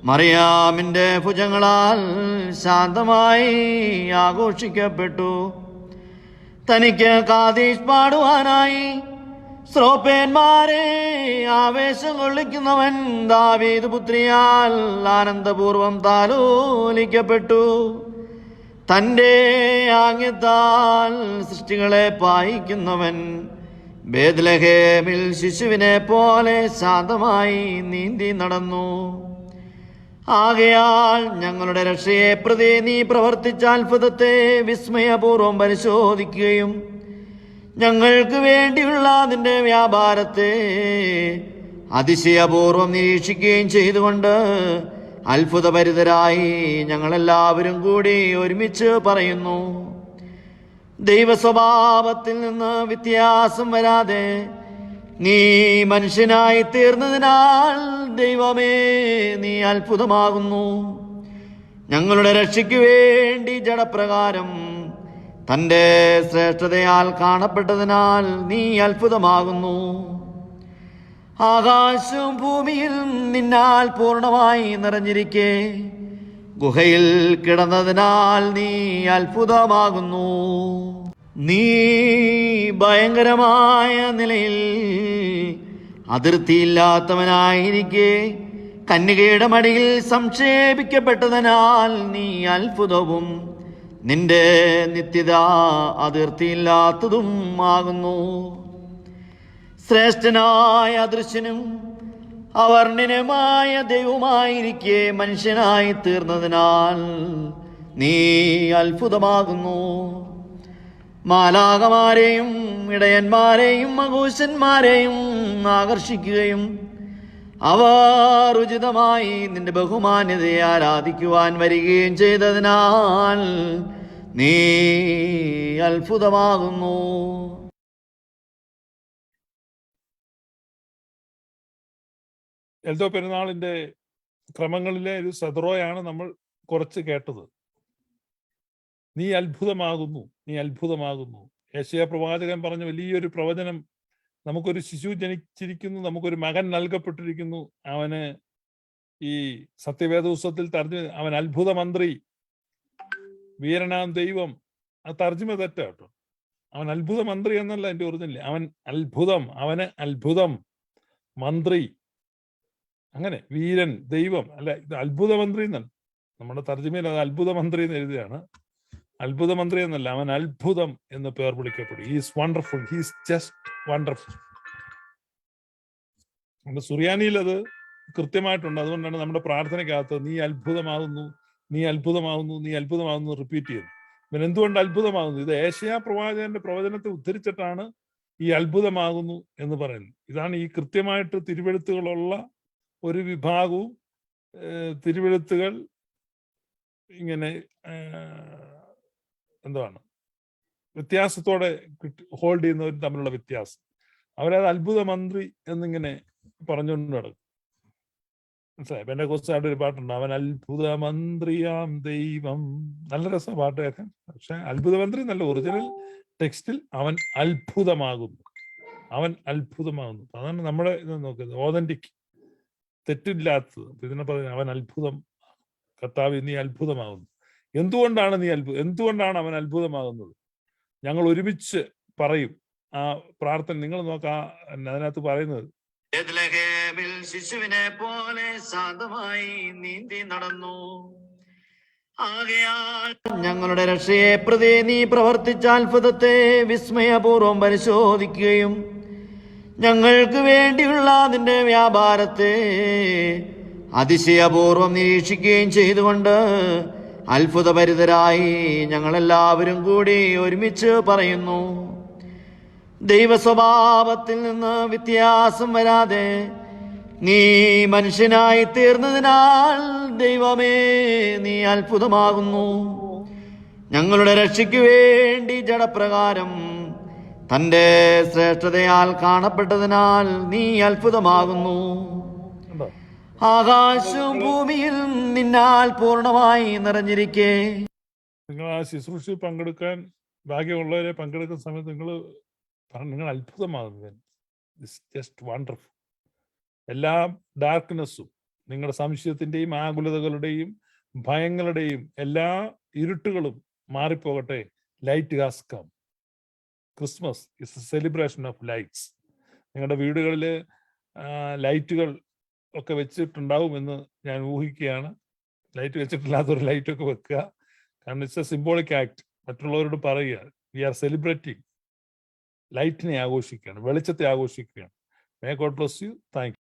മറിയാമിൻ്റെ ഭുജങ്ങളാൽ ശാന്തമായി ആഘോഷിക്കപ്പെട്ടു. തനിക്ക് കാദീശ് പാടുവാനായി ശ്രോപ്പേന്മാരെ ആവേശം കൊള്ളിക്കുന്നവൻ ദാവീദ് പുത്രിയാൽ ആനന്ദപൂർവം താലോലിക്കപ്പെട്ടു. തൻ്റെ ആംഗ്യത്താൽ സൃഷ്ടികളെ പായിക്കുന്നവൻ ബേത്ലഹേമിൽ ശിശുവിനെ പോലെ ശാന്തമായി നീന്തി നടന്നു. ആകയാൽ ഞങ്ങളുടെ രക്ഷയെ പ്രതി നീ പ്രവർത്തിച്ച അത്ഭുതത്തെ വിസ്മയപൂർവം പരിശോധിക്കുകയും ഞങ്ങൾക്ക് വേണ്ടിയുള്ള നിന്റെ വ്യാപാരത്തെ അതിശയപൂർവം നിരീക്ഷിക്കുകയും ചെയ്തുകൊണ്ട് അത്ഭുതഭരിതരായി ഞങ്ങളെല്ലാവരും കൂടി ഒരുമിച്ച് പറയുന്നു. ദൈവസ്വഭാവത്തിൽ നിന്ന് വ്യത്യാസം വരാതെ നീ മനുഷ്യനായി തീർന്നതിനാൽ ദൈവമേ, നീ അത്ഭുതമാകുന്നു. ഞങ്ങളുടെ രക്ഷയ്ക്ക് വേണ്ടി ജഡപ്രകാരം തൻ്റെ ശ്രേഷ്ഠതയാൽ കാണപ്പെട്ടതിനാൽ നീ അത്ഭുതമാകുന്നു. ആകാശവും ഭൂമിയും നിന്നാൽ പൂർണ്ണമായി നിറഞ്ഞിരിക്കെ ഗുഹയിൽ കിടന്നതിനാൽ നീ അത്ഭുതമാകുന്നു. നീ ഭയങ്കരമായ നിലയിൽ അതിർത്തിയില്ലാത്തവനായിരിക്കെ കന്യകയുടെ മടിയിൽ സംക്ഷേപിക്കപ്പെട്ടതിനാൽ നീ അത്ഭുതവും നിന്റെ നിത്യത അതിർത്തിയില്ലാത്തതും ആകുന്നു. ശ്രേഷ്ഠനായ അദൃശ്യനും അവർണ്ണനുമായ ദൈവമായിരിക്കെ മനുഷ്യനായി തീർന്നതിനാൽ നീ അത്ഭുതമാകുന്നു. മാലാകമാരെയും ഇടയന്മാരെയും മഹൂശന്മാരെയും ആകർഷിക്കുകയും അവർ ഉചിതമായി നിന്റെ ബഹുമാന്യതയെ ആരാധിക്കുവാൻ വരികയും ചെയ്തതിനാൽ നീ അത്ഭുതമാകുന്നു. എൽദോ പെരുന്നാളിന്റെ ക്രമങ്ങളിലെ ഒരു സദറോയാണ് നമ്മൾ കുറച്ച് കേട്ടത്. നീ അത്ഭുതമാകുന്നു, നീ അത്ഭുതമാകുന്നു. യെശയ്യാ പ്രവാചകൻ പറഞ്ഞ വലിയൊരു പ്രവചനം, നമുക്കൊരു ശിശു ജനിച്ചിരിക്കുന്നു, നമുക്കൊരു മകൻ നൽകപ്പെട്ടിരിക്കുന്നു. അവന് ഈ സത്യവേദപുസ്തകത്തിൽ അവൻ അത്ഭുത മന്ത്രി, വീരനാം ദൈവം. ആ തർജ്ജിമ തെറ്റാ കേട്ടോ. അവൻ അത്ഭുത മന്ത്രി എന്നല്ല എൻ്റെ ഒറിജിനൽ. അവൻ അത്ഭുതം, അവന് അത്ഭുതം മന്ത്രി, അങ്ങനെ വീരൻ ദൈവം അല്ല, ഇത് അത്ഭുത മന്ത്രി എന്നാണ് നമ്മുടെ തർജ്ജിമയിൽ. അത് അത്ഭുത മന്ത്രി എന്ന് എഴുതിയാണ്, അത്ഭുത മന്ത്രി എന്നല്ല. അവൻ അത്ഭുതം എന്ന് പേർ വിളിക്കപ്പെടും. He's wonderful, he's just wonderful. നമ്മുടെ സുറിയാനിയിൽ അത് കൃത്യമായിട്ടുണ്ട്. അതുകൊണ്ടാണ് നമ്മുടെ പ്രാർത്ഥനയ്ക്കകത്ത് നീ അത്ഭുതമാകുന്നു, നീ അത്ഭുതമാകുന്നു, നീ അത്ഭുതമാകുന്നു റിപ്പീറ്റ് ചെയ്യുന്നു. ഇവൻ എന്തുകൊണ്ട് അത്ഭുതമാകുന്നു? ഇത് യെശയ്യാ പ്രവാചകന്റെ പ്രവചനത്തെ ഉദ്ധരിച്ചിട്ടാണ് ഈ അത്ഭുതമാകുന്നു എന്ന് പറയുന്നത്. ഇതാണ് ഈ കൃത്യമായിട്ട് തിരുവെഴുത്തുകളുള്ള ഒരു വിഭാഗവും തിരുവെഴുത്തുകൾ ഇങ്ങനെ എന്താണ് വ്യത്യാസത്തോടെ ഹോൾഡ് ചെയ്യുന്നവരും തമ്മിലുള്ള വ്യത്യാസം. അവരത് അത്ഭുത മന്ത്രി എന്നിങ്ങനെ പറഞ്ഞുകൊണ്ട് നടക്കും. മനസ്സിലായി? പെന്തക്കോസ്തുകാരുടെ ഒരു പാട്ടുണ്ട്, അവൻ അത്ഭുത മന്ത്രിയാം ദൈവം. നല്ല രസം പാട്ട് കേൾക്കാൻ. പക്ഷെ അത്ഭുത മന്ത്രി നല്ല ഒറിജിനൽ ടെക്സ്റ്റിൽ അവൻ അത്ഭുതമാകുന്നു, അവൻ അത്ഭുതമാകുന്നു. അതാണ് നമ്മുടെ ഇത് നോക്കുന്നത്, ഓതന്റിക്, തെറ്റില്ലാത്തത്. ഇതിനെ പറയുന്നത് അവൻ അത്ഭുതം, കർത്താവ് നീ അത്ഭുതമാകുന്നു. എന്തുകൊണ്ടാണ് നീ എന്തുകൊണ്ടാണ് അവൻ അത്ഭുതമാകുന്നത്? ഞങ്ങൾ ഒരുമിച്ച് പറയും ആ പ്രാർത്ഥന. നിങ്ങൾ നോക്കാം, അതിനകത്ത് പറയുന്നത് ബേത്ലഹേമിൽ ശിശുവിനെ പോലെ ശാന്തമായി നീന്തി നടന്നു. ആകയാൽ ഞങ്ങളുടെ രക്ഷയെ പ്രതി നീ പ്രവർത്തിച്ച അത്ഭുതത്തെ വിസ്മയപൂർവം പരിശോധിക്കുകയും ഞങ്ങൾക്ക് വേണ്ടിയുള്ള നിന്റെ വ്യാപാരത്തെ അതിശയപൂർവം നിരീക്ഷിക്കുകയും ചെയ്തുകൊണ്ട് അത്ഭുതഭരിതരായി ഞങ്ങളെല്ലാവരും കൂടി ഒരുമിച്ച് പറയുന്നു. ദൈവ സ്വഭാവത്തിൽ നിന്ന് വ്യത്യാസം വരാതെ നീ മനുഷ്യനായി തീർന്നതിനാൽ ദൈവമേ നീ അത്ഭുതമാകുന്നു. ഞങ്ങളുടെ രക്ഷയ്ക്ക് വേണ്ടി ജഡപ്രകാരം തന്റെ ശ്രേഷ്ഠതയാൽ കാണപ്പെട്ടതിനാൽ നീ അത്ഭുതമാകുന്നു. ആകാശവും ഭൂമിയും നിന്നാൽ പൂർണ്ണമായി നിറഞ്ഞിരിക്കെ നിങ്ങൾ ആ ശുശ്രൂഷയിൽ പങ്കെടുക്കാൻ ഭാഗ്യമുള്ളവരെ പങ്കെടുക്കുന്ന സമയത്ത് നിങ്ങൾ അത്ഭുതമാകുന്നു. Just wonderful. എല്ലാ ഡാർക്ക്നെസ്സും, നിങ്ങളുടെ സംശയത്തിന്റെയും ആകുലതകളുടെയും ഭയങ്ങളുടെയും എല്ലാ ഇരുട്ടുകളും മാറിപ്പോകട്ടെ. Light has come. Christmas is a celebration of lights. നിങ്ങളുടെ വീടുകളിൽ ലൈറ്റുകൾ ഒക്കെ വെച്ചിട്ടുണ്ടാവുമെന്ന് ഞാൻ ഊഹിക്കുകയാണ്. ലൈറ്റ് വെച്ചിട്ടില്ലാത്തൊരു ലൈറ്റൊക്കെ വെക്കുക. കാരണം ഇറ്റ്സ് എ സിംബോളിക് ആക്ട്. മറ്റുള്ളവരോട് പറയുക, വി ആർ സെലിബ്രേറ്റിംഗ്. ലൈറ്റിനെ ആഘോഷിക്കുകയാണ്, വെളിച്ചത്തെ ആഘോഷിക്കുകയാണ്. May God bless you. Thank you.